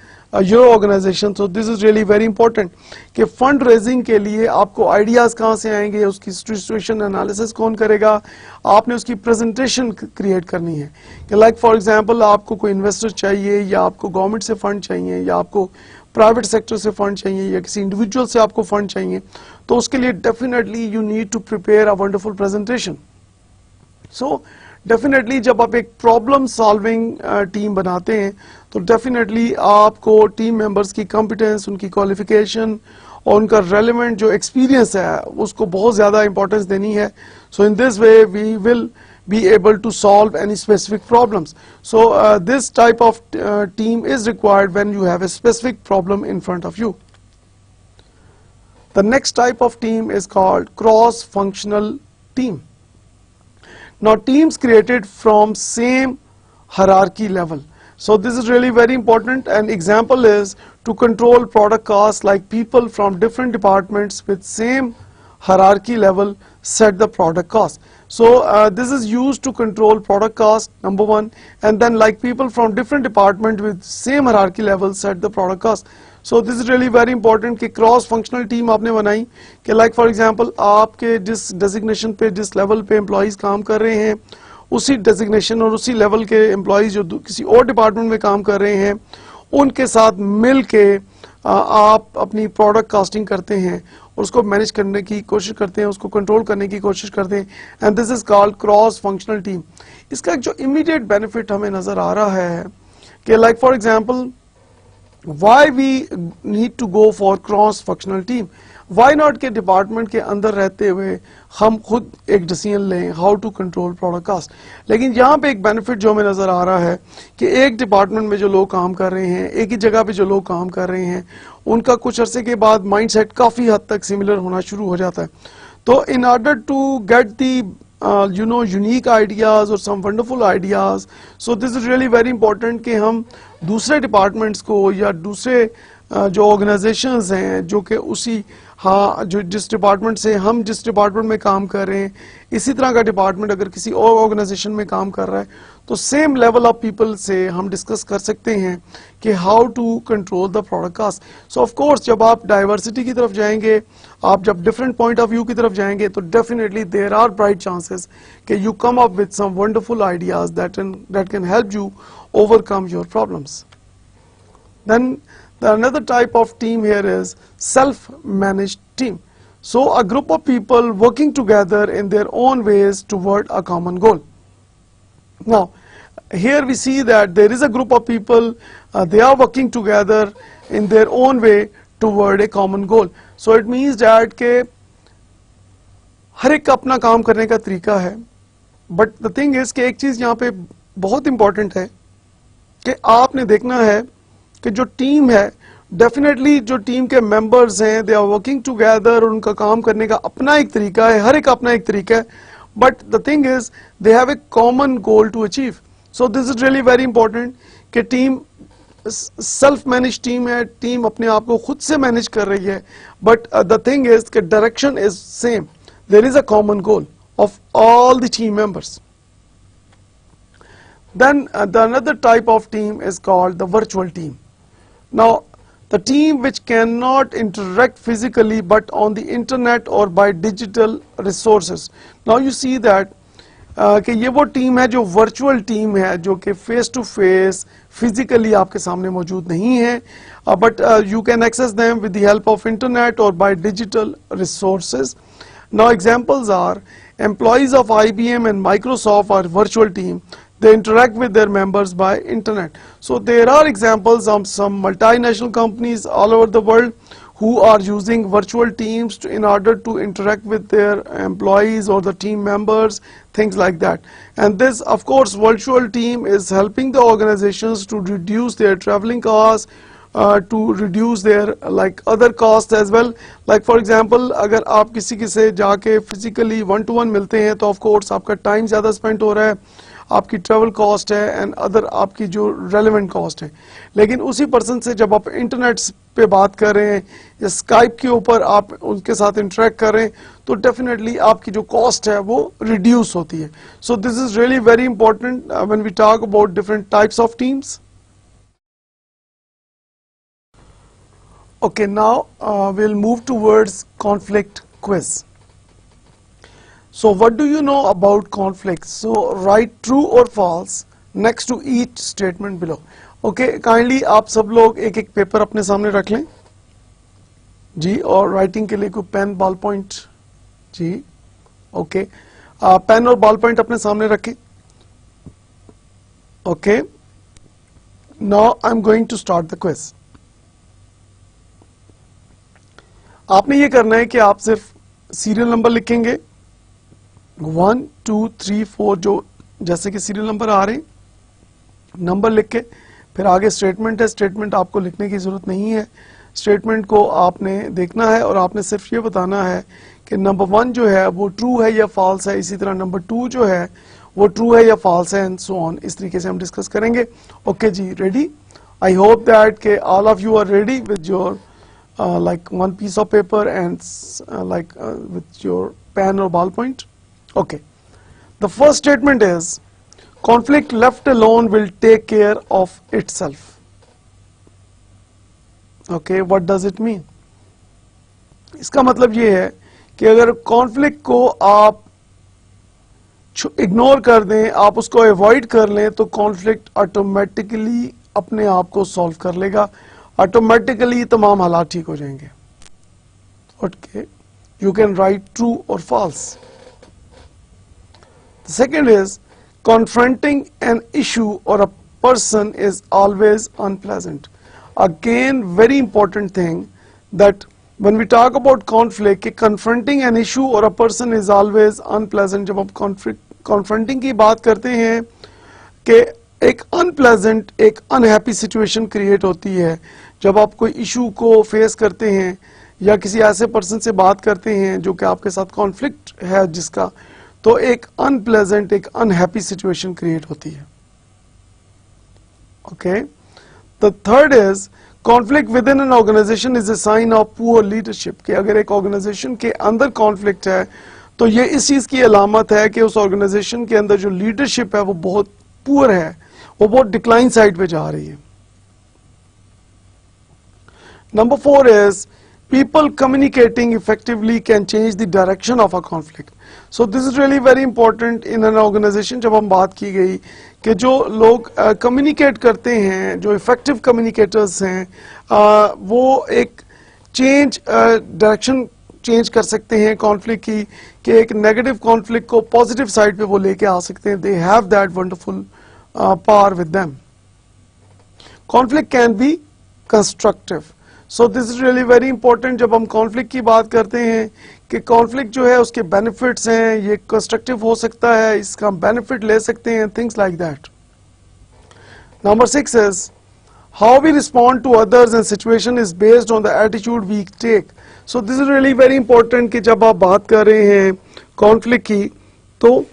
your organization. So this is really very important कि fund raising के लिए आपको ideas कहाँ से आएंगे, उसकी situation analysis कौन करेगा, आपने उसकी प्रेजेंटेशन क्रिएट करनी है कि लाइक फॉर एग्जांपल आपको कोई इन्वेस्टर चाहिए या आपको गवर्नमेंट से फंड चाहिए या आपको प्राइवेट सेक्टर से फंड चाहिए या किसी इंडिविजुअल से आपको फंड चाहिए, तो उसके लिए definitely you need to prepare a wonderful presentation. So definitely जब आप एक प्रॉब्लम सॉल्विंग टीम बनाते हैं तो डेफिनेटली आपको टीम मेंबर्स की कॉम्पिटेंस, उनकी क्वालिफिकेशन और उनका रेलेवेंट जो एक्सपीरियंस है उसको बहुत ज़्यादा इंपॉर्टेंस देनी है। So in this way we will be able to solve any specific problems. So this type of team is required when you have a specific problem in front of you. The next type of team is called cross-functional team. Now teams created from same hierarchy level. So this is really very important. An example is to control product costs, like people from different departments with same hierarchy level set the product cost. So this is used to control product cost, number one, and then like people from different department with same hierarchy level set the product cost. So this is really very important कि cross functional team आपने बनाई कि like for example आपके जिस designation पे, जिस level पे employees काम कर रहे हैं, उसी designation और उसी level के employees जो किसी और department में काम कर रहे हैं, उनके साथ मिल के आप अपनी प्रोडक्ट कास्टिंग करते हैं और उसको मैनेज करने की कोशिश करते हैं, उसको कंट्रोल करने की कोशिश करते हैं, and this is called cross functional team. इसका एक जो इमीडिएट बेनिफिट हमें नजर आ रहा है कि like for example why we need to go for cross functional team, why not के डिपार्टमेंट के अंदर रहते हुए हम खुद एक डिसीजन लें how to control product cost. लेकिन यहाँ पे एक बेनिफिट जो हमें नजर आ रहा है कि एक डिपार्टमेंट में जो लोग काम कर रहे हैं, एक ही जगह पे जो लोग काम कर रहे हैं, उनका कुछ अरसे के बाद माइंडसेट काफी हद तक सिमिलर होना शुरू हो जाता है। तो in order to get the unique ideas or some wonderful ideas, so this is really very important कि हम दूसरे डिपार्टमेंट्स को या दूसरे जो ऑर्गेनाइजेशंस हैं जो कि उसी जो जिस डिपार्टमेंट से हम जिस डिपार्टमेंट में काम कर रहे हैं, इसी तरह का डिपार्टमेंट अगर किसी और ऑर्गेनाइजेशन में काम कर रहा है तो सेम लेवल ऑफ पीपल से हम डिस्कस कर सकते हैं कि how to control the product cost. So of course जब आप डाइवर्सिटी की तरफ जाएंगे, आप जब डिफरेंट पॉइंट ऑफ व्यू की तरफ जाएंगे, तो definitely there are bright chances कि you come up with some wonderful ideas that can help you overcome your problems. Then the another type of team here is self-managed team. So a group of people working together in their own ways toward a common goal. Now here we see that there is a group of people, they are working together in their own way toward a common goal. So it means that के हर एक का अपना काम करने का तरीका है, but the thing is कि एक चीज यहाँ पे बहुत important है कि आपने देखना है कि जो टीम है, डेफिनेटली जो टीम के मेंबर्स हैं, दे आर वर्किंग टुगेदर, और उनका काम करने का अपना एक तरीका है, हर एक अपना एक तरीका है, but the thing is they have a common goal to achieve. So this is really very important कि टीम सेल्फ मैनेज टीम है, टीम अपने आप को खुद से मैनेज कर रही है, बट द थिंग इज कि direction is same, there is a common goal of all the team members. Then the another type of team is called the virtual team. Now the team which cannot interact physically but on the internet or by digital resources. Now you see that कि ये वो team है जो virtual team है, जो कि face to face physically आपके सामने मौजूद नहीं है, but you can access them with the help of internet और by digital resources. Now examples are employees of IBM and Microsoft are virtual team. They interact with their members by internet. So there are examples of some multinational companies all over the world who are using virtual teams in order to interact with their employees or the team members, things like that. And this, of course, virtual team is helping the organizations to reduce their traveling costs, to reduce their like other costs as well. Like for example, अगर आप किसी के से जाके physically one to one मिलते हैं तो of course आपका time ज़्यादा spent हो रहा है, आपकी ट्रैवल कॉस्ट है एंड अदर आपकी जो रेलेवेंट कॉस्ट है। लेकिन उसी पर्सन से जब आप इंटरनेट पे बात कर रहे हैं या स्काइप के ऊपर आप उनके साथ इंटरेक्ट कर रहे हैं तो डेफिनेटली आपकी जो कॉस्ट है वो रिड्यूस होती है। So this is really very important when we talk about different types of teams. Okay, now we'll move towards conflict quiz. So what do you know about conflicts? So write true or false next to each statement below. Okay, kindly आप सब लोग एक एक paper अपने सामने रख लें जी, और राइटिंग के लिए कोई पेन बॉल पॉइंट जी। ओके, पेन और बॉल पॉइंट अपने सामने रखें। Okay, now I am going to start the quiz. आपने ये करना है कि आप सिर्फ सीरियल नंबर लिखेंगे 1 2 3 4, जो जैसे कि सीरियल नंबर आ रहे हैं, नंबर लिख के फिर आगे स्टेटमेंट है, स्टेटमेंट आपको लिखने की जरूरत नहीं है, स्टेटमेंट को आपने देखना है और आपने सिर्फ ये बताना है कि नंबर 1 जो है वो ट्रू है या फॉल्स है, इसी तरह नंबर 2 जो है वो ट्रू है या फॉल्स है, एंड सो ऑन। इस तरीके से हम डिस्कस करेंगे। ओके जी, रेडी? आई होप दैट के all of you are ready with your like one piece of paper and with your pen or ballpoint. Okay, the first statement is conflict left alone will take care of itself. Okay, what does it mean? इसका मतलब ये है कि अगर conflict को आप ignore कर दें, आप उसको अवॉइड कर लें, तो कॉन्फ्लिक्ट ऑटोमेटिकली अपने आप को सॉल्व कर लेगा, ऑटोमेटिकली तमाम हालात ठीक हो जाएंगे। Okay, you can write true और false. The second is confronting an issue or a person is always unpleasant. Again, very important thing that when we talk about conflict, confronting an issue or a person is always unpleasant. जब हम confronting की बात करते हैं कि एक unpleasant, एक unhappy situation create होती है जब आप कोई इशू को फेस करते हैं या किसी ऐसे पर्सन से बात करते हैं जो कि आपके साथ कॉन्फ्लिक्ट है जिसका, तो एक अनप्लेजेंट, एक अनहैप्पी सिचुएशन क्रिएट होती है। Okay, the third is conflict within an organization is a sign of poor leadership. कि अगर एक ऑर्गेनाइजेशन के अंदर कॉन्फ्लिक्ट है तो ये इस चीज की अलामत है कि उस ऑर्गेनाइजेशन के अंदर जो लीडरशिप है वो बहुत पुअर है, वो बहुत डिक्लाइन साइड पे जा रही है। Number 4 is people communicating effectively can change the direction of a conflict. So this is really very important in an organization। जब हम बात की गई कि जो लोग communicate करते हैं, जो effective communicators हैं, वो एक change direction change कर सकते हैं conflict की, कि एक negative conflict को positive side पे वो लेके आ सकते हैं। They have that wonderful power with them. Conflict can be constructive. So this is really very important। जब हम कॉन्फ्लिक्ट की बात करते हैं कि कॉन्फ्लिक्ट जो है उसके बेनिफिट्स हैं, ये कंस्ट्रक्टिव हो सकता है, इसका हम बेनिफिट ले सकते हैं, things like that. Number 6 is how we respond to others and situation is based on the attitude we take. So this is really very important कि जब आप बात कर रहे हैं कॉन्फ्लिक्ट की, तो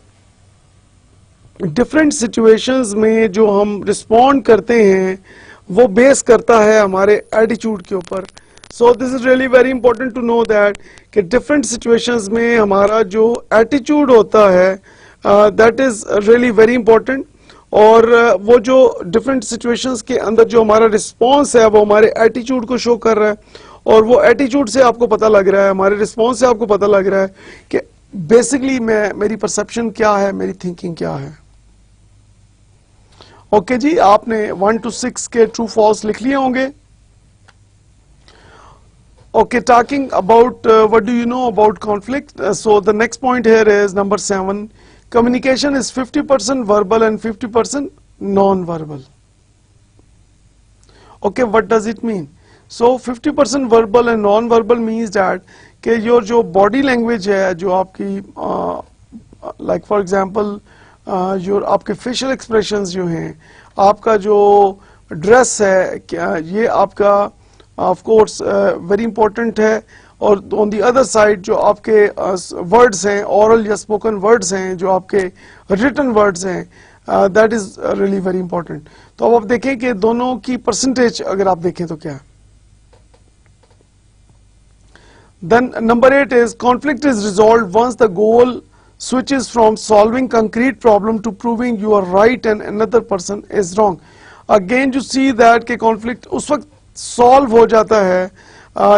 डिफरेंट सिचुएशंस में जो हम रिस्पॉन्ड करते हैं वो बेस करता है हमारे एटीट्यूड के ऊपर। So this is really very important to know that कि डिफरेंट सिचुएशंस में हमारा जो एटीट्यूड होता है that is really very important. और वो जो डिफरेंट सिचुएशंस के अंदर जो हमारा रिस्पॉन्स है वो हमारे एटीट्यूड को शो कर रहा है, और वो एटीट्यूड से आपको पता लग रहा है, हमारे रिस्पॉन्स से आपको पता लग रहा है कि बेसिकली मेरी परसेप्शन क्या है, मेरी थिंकिंग क्या है। ओके जी, आपने 1 to 6 के ट्रू फॉल्स लिख लिए होंगे। Okay, talking about what do you know about conflict, so the next point here is number 7, communication is 50% verbal and 50% non verbal. Okay, what does it mean? So 50% verbal and non verbal means that कि your जो body language है, जो आपकी like for example your आपके facial expressions जो हैं, आपका जो ड्रेस है, क्या ये आपका ऑफ कोर्स वेरी इंपॉर्टेंट है, और ऑन दी अदर साइड जो आपके वर्ड्स हैं, ओरल या स्पोकन वर्ड्स हैं, जो आपके रिटन वर्ड्स हैं, that is really very important. तो अब आप देखें कि दोनों की परसेंटेज अगर आप देखें तो क्या है। Then number 8 is conflict is resolve once the goal switches from solving concrete problem to proving you are right and another person is wrong. Again you see that कि conflict उस वक्त solve हो जाता है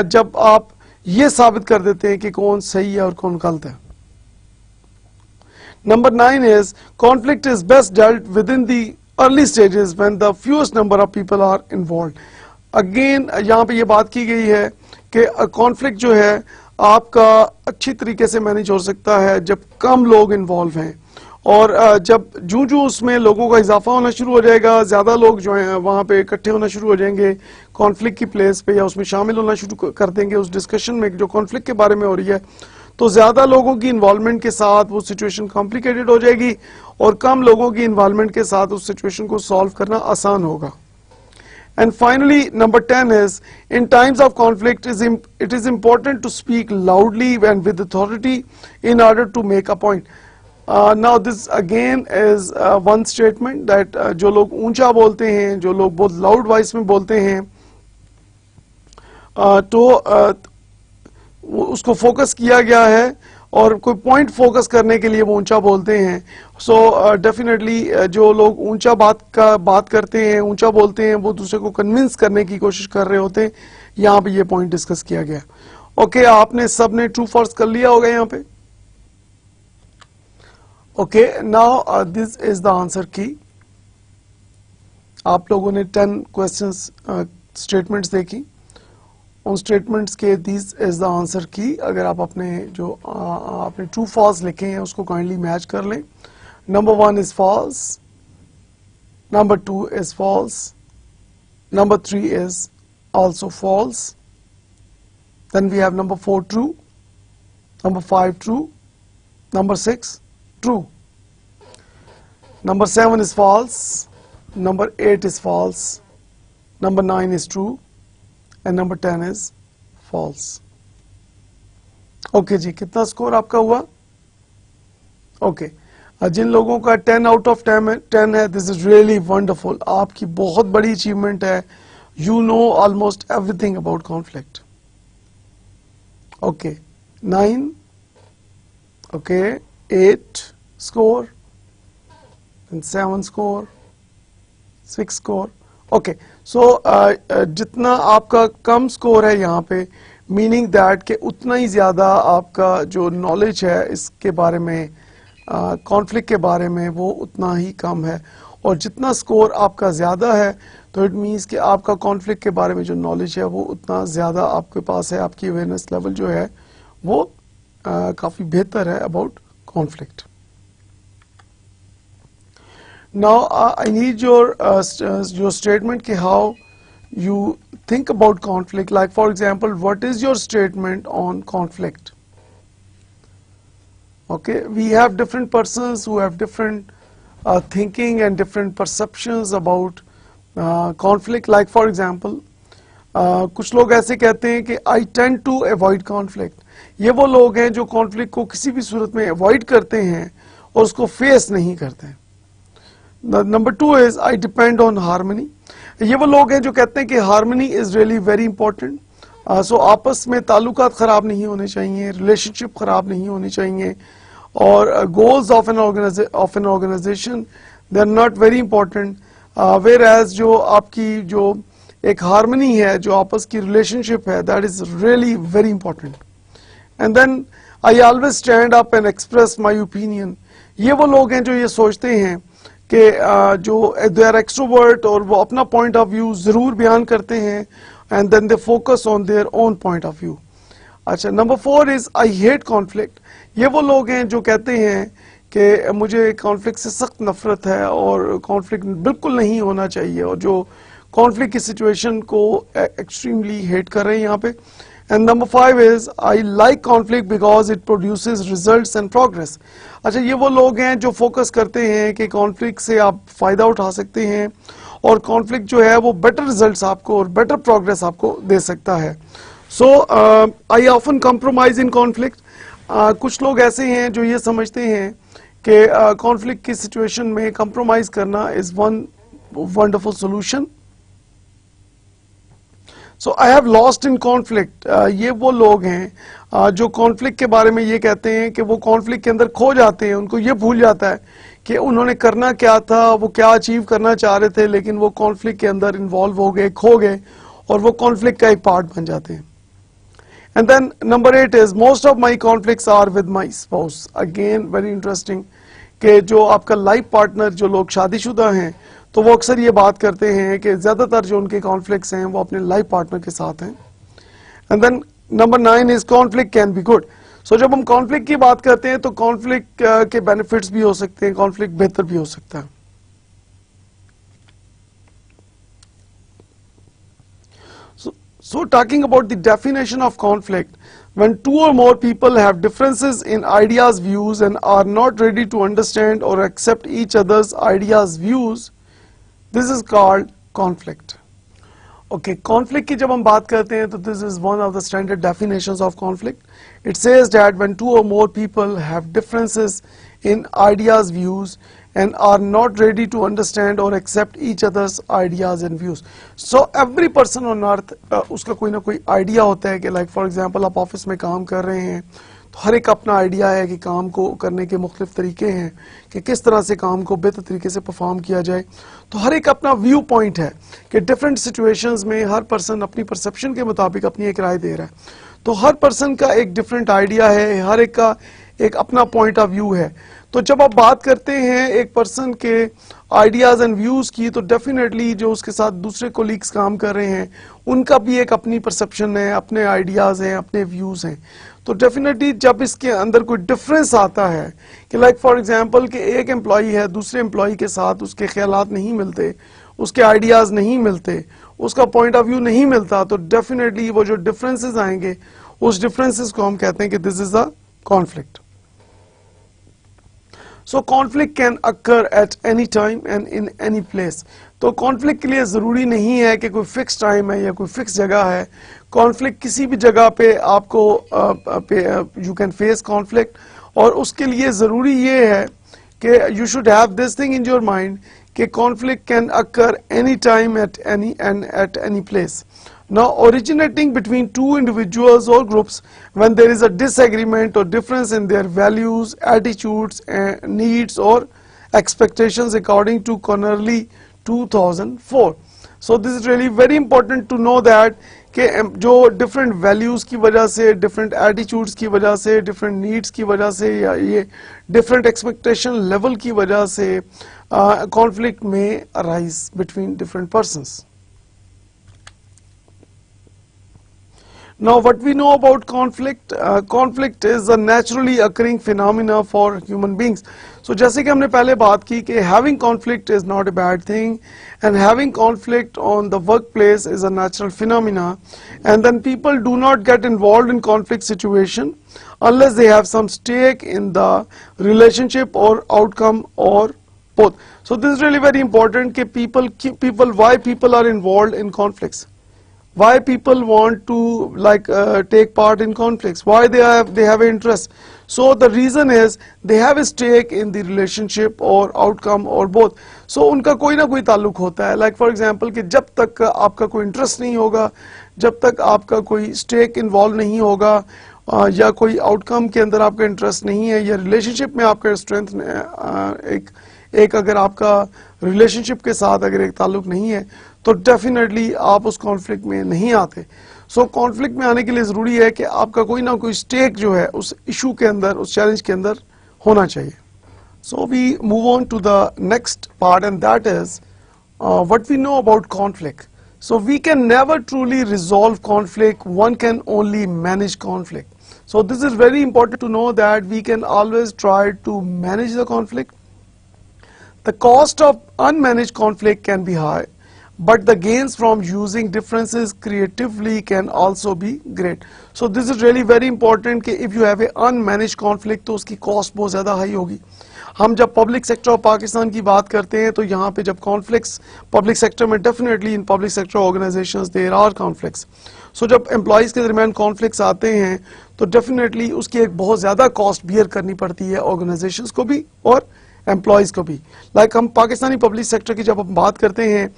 जब आप ये साबित कर देते हैं कि कौन सही है और कौन गलत है। Number 9 is conflict is best dealt within the early stages when the fewest number of people are involved. Again यहाँ पे ये बात की गई है कि कॉन्फ्लिक्ट जो है आपका अच्छी तरीके से मैनेज हो सकता है जब कम लोग इन्वॉल्व हैं, और जब जूं उसमें लोगों का इजाफा होना शुरू हो जाएगा, ज़्यादा लोग जो हैं वहाँ पे इकट्ठे होना शुरू हो जाएंगे कॉन्फ्लिक्ट की प्लेस पे, या उसमें शामिल होना शुरू कर देंगे उस डिस्कशन में जो कॉन्फ्लिक्ट के बारे में हो रही है, तो ज़्यादा लोगों की इन्वॉल्वमेंट के साथ वो सिचुएशन कॉम्प्लिकेटेड हो जाएगी और कम लोगों की इन्वॉल्वमेंट के साथ उस सिचुएशन को सॉल्व करना आसान होगा. And finally, number 10 is, in times of conflict, it is important to speak loudly and with authority in order to make a point. Now this again is one statement that जो लोग ऊंचा बोलते हैं, जो लोग बहुत loud voice में बोलते हैं, तो उसको फोकस किया गया है और कोई पॉइंट फोकस करने के लिए वो ऊंचा बोलते हैं. सो डेफिनेटली जो लोग ऊंचा बात करते हैं, ऊंचा बोलते हैं, वो दूसरे को कन्विंस करने की कोशिश कर रहे होते हैं. यहाँ पे ये पॉइंट डिस्कस किया गया. ओके, आपने सबने ट्रू फॉल्स कर लिया होगा यहाँ पे. Okay, now this is the answer की. आप लोगों ने 10 क्वेश्चंस स्टेटमेंट्स देखी, उन स्टेटमेंट्स के दिस इज द आंसर की. अगर आप अपने जो आपने ट्रू फॉल्स लिखे हैं उसको काइंडली मैच कर लें. Number 1 is false, number 2 is false, number 3 is also false, then we have number 4 true, number 5 true, number 6 true, number 7 is false, number 8 is false, number 9 is true, and number 10 is false. Okay जी, कितना score आपका हुआ? Okay, जिन लोगों का 10 out of 10 है, this is really wonderful. आपकी बहुत बड़ी अचीवमेंट है. You know almost everything about conflict. Okay, 9, okay, 8 score, 7 score, 6 score. Okay, so जितना आपका कम स्कोर है यहाँ पे, मीनिंग दैट कि उतना ही ज़्यादा आपका जो नॉलेज है इसके बारे में, कॉन्फ्लिक्ट के बारे में, वो उतना ही कम है. और जितना स्कोर आपका ज़्यादा है तो इट मीन्स कि आपका कॉन्फ्लिक्ट के बारे में जो नॉलेज है वो उतना ज़्यादा आपके पास है. आपकी अवेयरनेस लेवल जो है वो काफ़ी बेहतर है about conflict. Now I need your statement कि how you think about conflict. Like for example, what is your statement on conflict? Okay, we have different persons who have different thinking and different perceptions about conflict. Like for example, कुछ लोग ऐसे कहते हैं कि I tend to avoid conflict. ये वो लोग हैं जो conflict को किसी भी सूरत में avoid करते हैं और उसको face नहीं करते हैं. Number 2 is I depend on harmony. ये वो लोग हैं जो कहते हैं कि harmony is really very important. So आपस में ताल्लुकात खराब नहीं होने चाहिए, रिलेशनशिप खराब नहीं होनी चाहिए, और goals of an organization they are not very important. Where as जो आपकी जो एक हार्मनी है, जो आपस की रिलेशनशिप है, that is really very important. And then I always stand up and express my opinion. ये वो लोग हैं जो ये सोचते हैं कि जो दे आर एक्सट्रोवर्ट और वो अपना पॉइंट ऑफ व्यू जरूर बयान करते हैं, and then they focus on their own point of view. अच्छा, number 4 is I hate conflict. ये वो लोग हैं जो कहते हैं कि मुझे कॉन्फ्लिक्ट से सख्त नफरत है और कॉन्फ्लिक्ट बिल्कुल नहीं होना चाहिए, और जो कॉन्फ्लिक्ट की सिचुएशन को एक्सट्रीमली हेट कर रहे हैं यहाँ पे. And number 5 is I like conflict because it produces results and progress. अच्छा, ये वो लोग हैं जो फोकस करते हैं कि कॉन्फ्लिक्ट से आप फायदा उठा सकते हैं और कॉन्फ्लिक्ट जो है वो बेटर रिजल्ट्स आपको और बेटर प्रोग्रेस आपको दे सकता है. So I often compromise in conflict. कुछ लोग ऐसे हैं जो ये समझते हैं कि कॉन्फ्लिक्ट की सिचुएशन में कंप्रोमाइज करना is one wonderful solution. So I have lost in conflict. ये वो लोग हैं जो कॉन्फ्लिक्ट के बारे में ये कहते हैं कि वो कॉन्फ्लिक्ट के अंदर खो जाते हैं. उनको ये भूल जाता है कि उन्होंने करना क्या था, वो क्या अचीव करना चाह रहे थे, लेकिन वो कॉन्फ्लिक्ट के अंदर इन्वॉल्व हो गए, खो गए, और वो कॉन्फ्लिक्ट का एक पार्ट बन जाते हैं. And then number 8 is most of my conflicts are with my spouse. Again very interesting कि जो आपका लाइफ पार्टनर, जो लोग शादीशुदा हैं, तो वो अक्सर ये बात करते हैं कि ज़्यादातर जो उनके कॉन्फ्लिक्ट्स हैं वो अपने लाइफ पार्टनर के साथ हैं। And then number 9 is conflict can be good. So जब हम कॉन्फ्लिक्ट की बात करते हैं तो कॉन्फ्लिक्ट के बेनिफिट्स भी हो सकते हैं, कॉन्फ्लिक्ट बेहतर भी हो सकता है। So talking about the definition of conflict, when two or more people have differences in ideas, views and are not ready to understand or accept each other's ideas, views, this is called conflict. Okay, conflict की जब हम बात करते हैं तो this is one of the standard definitions of conflict. It says that when two or more people have differences in ideas, views and are not ready to understand or accept each other's ideas and views. So every person on earth उसका कोई ना कोई idea होता है कि like for example आप office में काम कर रहे हैं तो हर एक अपना आइडिया है कि काम को करने के मुख्तलिफ तरीके हैं कि किस तरह से काम को बेहतर तरीके से परफॉर्म किया जाए। तो हर एक अपना व्यू पॉइंट है कि डिफरेंट सिचुएशंस में हर पर्सन अपनी परसेप्शन के मुताबिक अपनी एक राय दे रहा है। तो हर पर्सन का एक डिफरेंट आइडिया है, हर एक का एक अपना पॉइंट ऑफ व्यू है। तो जब आप बात करते हैं एक पर्सन के आइडियाज़ एंड व्यूज़ की तो डेफिनेटली जो उसके साथ दूसरे कोलीग्स काम कर रहे हैं उनका भी एक अपनी परसेप्शन है, अपने आइडियाज़ हैं, अपने व्यूज़ हैं। तो डेफिनेटली जब इसके अंदर कोई डिफरेंस आता है कि लाइक फॉर एग्जांपल कि एक एम्प्लॉई है दूसरे एम्प्लॉई के साथ उसके ख्यालात नहीं मिलते, उसके आइडियाज़ नहीं मिलते, उसका पॉइंट ऑफ व्यू नहीं मिलता, तो डेफिनेटली वो जो डिफरेंसेस आएंगे उस डिफरेंसेस को हम कहते हैं कि this is a conflict. So conflict can occur at any time and in any place. तो कॉन्फ्लिक्ट के लिए ज़रूरी नहीं है कि कोई फिक्स टाइम है या कोई फिक्स जगह है। कॉन्फ्लिक्ट किसी भी जगह पे आपको यू कैन फेस कॉन्फ्लिक्ट, और उसके लिए ज़रूरी ये है कि you should have this thing in your mind कि conflict can occur any time at any place. Now originating between two individuals or groups when there is a disagreement or difference in their values, attitudes and needs or expectations according to Connerly 2004. So this is really very important to know that कि जो different values की वजह से, different attitudes की वजह से, different needs की वजह से या ये different expectation level की वजह से conflict may arise between different persons. Now what we know about conflict, conflict is a naturally occurring phenomena for human beings. So जैसे कि हमने पहले बात की कि having conflict is not a bad thing and having conflict on the workplace is a natural phenomena, and then people do not get involved in conflict situation unless they have some stake in the relationship or outcome or both. So this is really very important कि why people are involved in conflicts. Why people want to take part in conflicts, why they have an interest. So the reason is they have a stake in the relationship or outcome or both. So उनका कोई ना कोई ताल्लुक होता है। like for example कि जब तक आपका कोई इंटरेस्ट नहीं होगा, जब तक आपका कोई स्टेक इन्वॉल्व नहीं होगा या कोई आउटकम के अंदर आपका इंटरेस्ट नहीं है या रिलेशनशिप में आपका स्ट्रेंथ एक अगर आपका रिलेशनशिप के साथ अगर एक ताल्लुक नहीं है तो डेफिनेटली आप उस कॉन्फ्लिक्ट में नहीं आते। सो कॉन्फ्लिक्ट में आने के लिए ज़रूरी है कि आपका कोई ना कोई स्टेक जो है उस इशू के अंदर, उस चैलेंज के अंदर होना चाहिए। So we move on to the next part and that is what we know about conflict. So we can never truly resolve conflict, one can only manage conflict. So this is very important to know that we can always try to manage the conflict. The cost of unmanaged conflict can be high, but the gains from using differences creatively can also be great. So this is really very important कि if you have a unmanaged conflict तो उसकी cost बहुत ज़्यादा high होगी। हम जब public sector of Pakistan की बात करते हैं तो यहाँ पे जब कॉन्फ्लिक्ट्स पब्लिक सेक्टर में definitely in public sector organisations there are conflicts. So जब एम्प्लॉयज़ के दरमियान कॉन्फ्लिक्ट्स आते हैं तो डेफिनेटली उसकी एक बहुत ज़्यादा कॉस्ट बियर करनी पड़ती है ऑर्गेनाइजेशंस को भी और एम्प्लॉयज़ को भी। लाइक हम पाकिस्तानी पब्लिक सेक्टर की जब हम बात करते हैं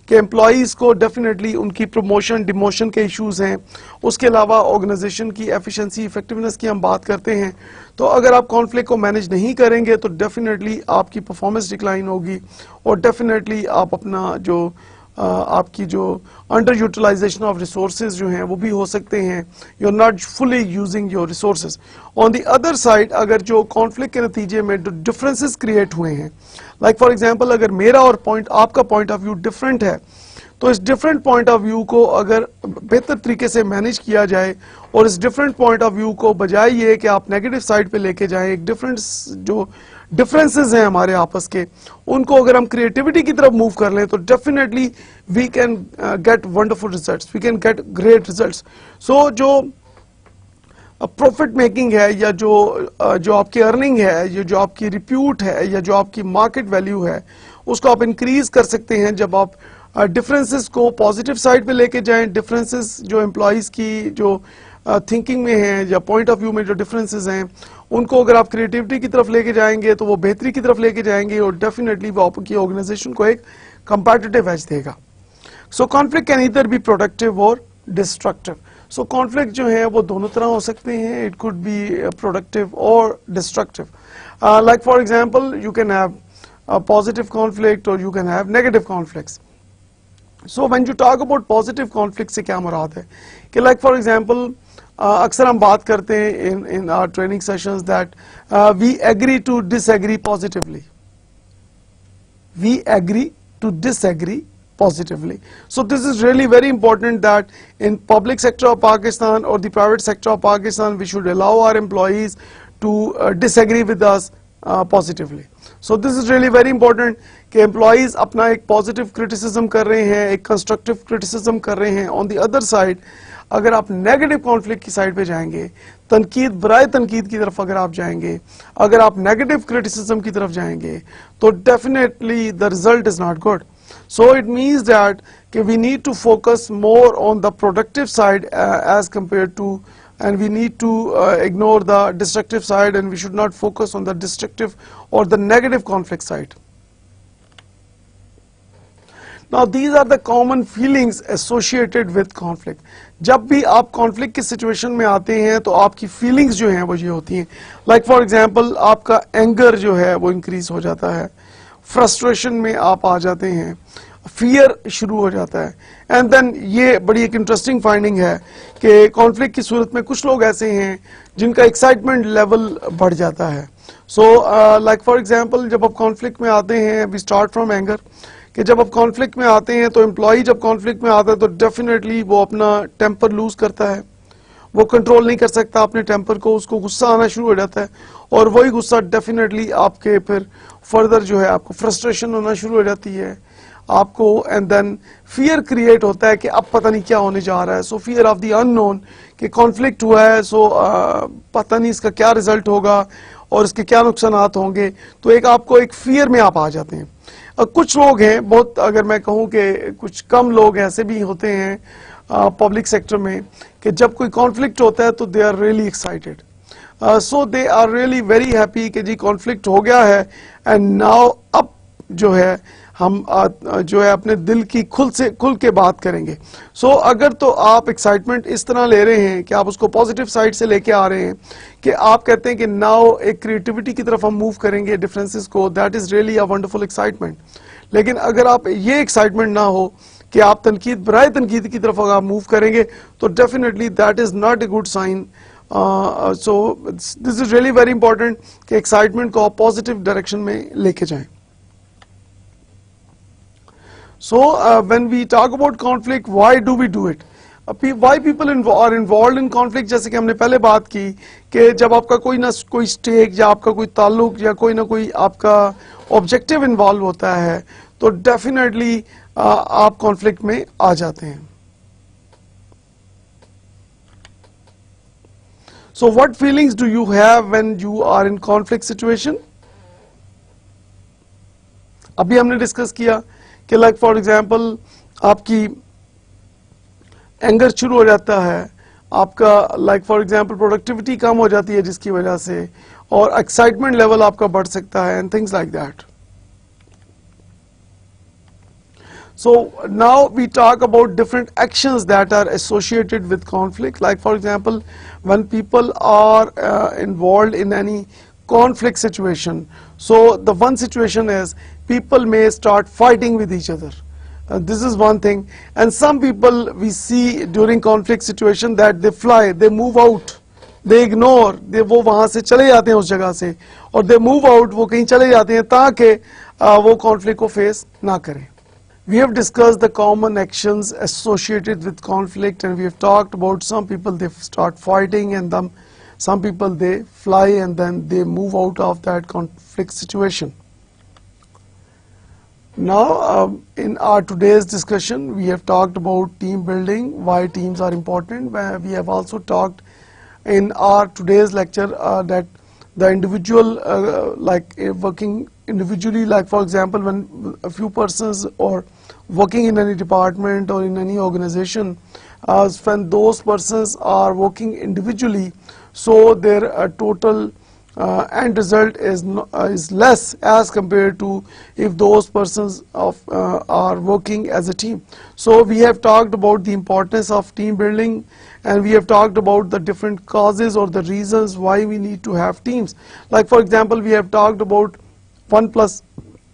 कि एम्प्लॉयज़ को डेफिनेटली उनकी प्रमोशन डिमोशन के इश्यूज़ हैं, उसके अलावा ऑर्गेनाइजेशन की एफिशिएंसी इफेक्टिवनेस की हम बात करते हैं, तो अगर आप कॉन्फ्लिक्ट को मैनेज नहीं करेंगे तो डेफिनेटली आपकी परफॉर्मेंस डिक्लाइन होगी और डेफिनेटली आप अपना जो आपकी जो अंडर यूटिलाइजेशन ऑफ रिसोर्सेज जो हैं वो भी हो सकते हैं, you are not fully using your resources. On the other side अगर जो कॉन्फ्लिक्ट के नतीजे में जो डिफरेंसेस क्रिएट हुए हैं, लाइक फॉर एग्जांपल अगर मेरा और आपका पॉइंट ऑफ व्यू डिफरेंट है, तो इस डिफरेंट पॉइंट ऑफ व्यू को अगर बेहतर तरीके से मैनेज किया जाए और इस डिफरेंट पॉइंट ऑफ व्यू को बजाय ये कि आप नेगेटिव साइड पे लेके जाएं, एक जो डिफरेंसेस हैं हमारे आपस के, उनको अगर हम क्रिएटिविटी की तरफ मूव कर लें तो definitely we can get wonderful results, we can get great results. So जो प्रॉफिट मेकिंग है या जो आपकी अर्निंग है, जो आपकी रिप्यूट है या जो आपकी मार्केट वैल्यू है, उसको आप इंक्रीज कर सकते हैं जब आप डिफरेंसेस को पॉजिटिव साइड पे लेके जाएं। डिफरेंसेस जो एम्प्लॉयज़ की जो थिंकिंग में हैं या पॉइंट ऑफ व्यू में जो डिफरेंसेस हैं, उनको अगर आप क्रिएटिविटी की तरफ लेके जाएंगे तो वो बेहतरी की तरफ लेके जाएंगे और डेफिनेटली वो आपकी ऑर्गेनाइजेशन को एक कंपैटिटिव एज देगा। So conflict can either be productive और डिस्ट्रक्टिव। सो कॉन्फ्लिक्ट जो है वो दोनों तरह हो सकते हैं, इट कुड बी प्रोडक्टिव और destructive. Like for example you can have positive conflict और you can have negative conflicts. So when you talk about positive conflict से क्या मुराद है कि लाइक फॉर एग्जांपल अक्सर हम बात करते हैं in our training sessions that we agree to disagree positively, we agree to disagree positively. So this is really very important that in public sector of Pakistan or the private sector of Pakistan we should allow our employees to disagree with us positively. So this is really very important कि employees अपना एक positive criticism कर रहे हैं, एक constructive criticism कर रहे हैं। On the other side अगर आप negative conflict की साइड पे जाएंगे, तनकीद बराए तनकीद की तरफ अगर आप जाएंगे, अगर आप negative criticism की तरफ जाएंगे तो definitely the result is not good. So it means that we need to focus more on the productive side as compared to, and we need to ignore the destructive side, and we should not focus on the destructive or the negative conflict side. Now these are the common feelings associated with conflict. जब भी आप conflict की situation में आते हैं तो आपकी feelings जो हैं वो ये होती हैं, like for example आपका anger जो है वो increase हो जाता है, फ्रस्ट्रेशन में आप आ जाते हैं, फियर शुरू हो जाता है। एंड देन ये बड़ी एक इंटरेस्टिंग फाइंडिंग है कि कॉन्फ्लिक्ट की सूरत में कुछ लोग ऐसे हैं जिनका एक्साइटमेंट लेवल बढ़ जाता है। सो लाइक फॉर एग्जांपल जब आप कॉन्फ्लिक्ट में आते हैं, वी स्टार्ट फ्रॉम एंगर, कि जब आप कॉन्फ्लिक्ट में आते हैं तो एम्प्लॉय जब कॉन्फ्लिक्ट में आता है तो डेफिनेटली वो अपना टेम्पर लूज करता है, वो कंट्रोल नहीं कर सकता अपने टेम्पर को, उसको गुस्सा आना शुरू हो जाता है और वही गुस्सा डेफिनेटली आपके फिर फर्दर जो है आपको फ्रस्ट्रेशन होना शुरू हो जाती है आपको, एंड देन फियर क्रिएट होता है कि अब पता नहीं क्या होने जा रहा है। सो फियर ऑफ द अननोन कि कॉन्फ्लिक्ट हुआ है, सो पता नहीं इसका क्या रिजल्ट होगा और इसके क्या नुकसानात होंगे, तो एक आपको एक फियर में आप आ जाते हैं। कुछ लोग हैं, बहुत अगर मैं कहूँ कि कुछ कम लोग ऐसे भी होते हैं पब्लिक सेक्टर में कि जब कोई कॉन्फ्लिक्ट होता है तो they are really excited, so they are really very happy कि जी कॉन्फ्लिक्ट हो गया है एंड नाउ अब जो है हम जो है अपने दिल की खुल के बात करेंगे। सो अगर तो आप एक्साइटमेंट इस तरह ले रहे हैं कि आप उसको पॉजिटिव साइड से लेके आ रहे हैं कि आप कहते हैं कि नाउ एक क्रिएटिविटी की तरफ हम मूव करेंगे डिफरेंसेस को, that is really a wonderful excitement. लेकिन अगर आप ये एक्साइटमेंट ना हो कि आप तनकीद बराए तनकीद की तरफ अगर आप मूव करेंगे तो definitely that is not a good sign. So this is really very important कि एक्साइटमेंट को आप पॉजिटिव डायरेक्शन में लेके जाएं। So when we talk about conflict, why do we do it? Why people are involved in conflict? जैसे कि हमने पहले बात की कि जब आपका कोई ना कोई स्टेक या आपका कोई ताल्लुक या कोई ना कोई आपका ऑब्जेक्टिव इन्वॉल्व होता है तो डेफिनेटली आप कॉन्फ्लिक्ट में आ जाते हैं। So what feelings do you have when you are in conflict situation? अभी हमने डिस्कस किया कि लाइक फॉर एग्जांपल आपकी एंगर शुरू हो जाता है, आपका लाइक फॉर एग्जांपल प्रोडक्टिविटी कम हो जाती है जिसकी वजह से, और एक्साइटमेंट लेवल आपका बढ़ सकता है and things like that. So now we talk about different actions that are associated with conflict. Like for example, when people are involved in any conflict situation, so the one situation is people may start fighting with each other. This is one thing. And some people we see during conflict situation that they fly, they move out, they ignore, they वो वहाँ से चले जाते हैं उस जगह से, और they move out, वो कहीं चले जाते हैं ताकि वो conflict को face ना करें. We have discussed the common actions associated with conflict, and we have talked about some people they start fighting, and some people they fly and then they move out of that conflict situation. Now, in our today's discussion, we have talked about team building, why teams are important. We have also talked in our today's lecture that the individual, working individually, like for example, when a few persons or working in any department or in any organization, when those persons are working individually, so their total end result is less as compared to if those persons are working as a team. So we have talked about the importance of team building, and we have talked about the different causes or the reasons why we need to have teams. Like for example, we have talked about 1 plus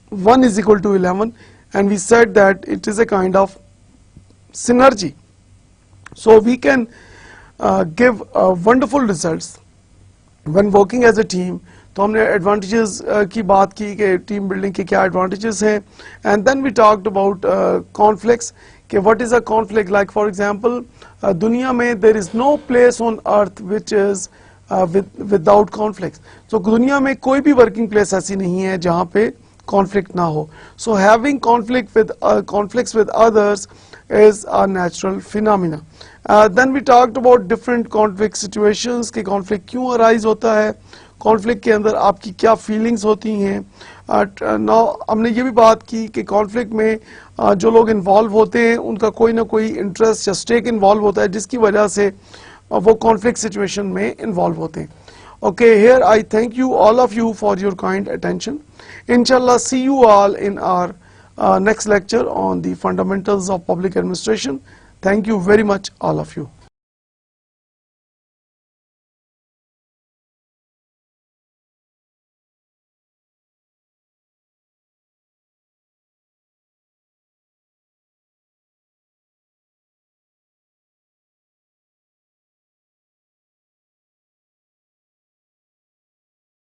1 is equal to 11, and we said that it is a kind of synergy. So we can give wonderful results when working as a team. तो हमने advantages की बात की कि team building के क्या advantages हैं, and then we talked about conflicts, कि what is a conflict. Like for example, दुनिया में there is no place on earth which is without conflicts. So दुनिया में कोई भी working place ऐसी नहीं है जहाँ पे conflict ना हो. So having conflicts with others is a natural phenomena. Then we talked about different conflict situations, कि conflict क्यों arise होता है, conflict के अंदर आपकी क्या feelings होती हैं. Now हमने ये भी बात की कि conflict में जो लोग involve होते हैं उनका कोई ना कोई interest या stake involve होता है जिसकी वजह से वो conflict situation में involve होते हैं. Okay, here I thank you all of you for your kind attention. Inshallah, see you all in our next lecture on the fundamentals of public administration. Thank you very much, all of you.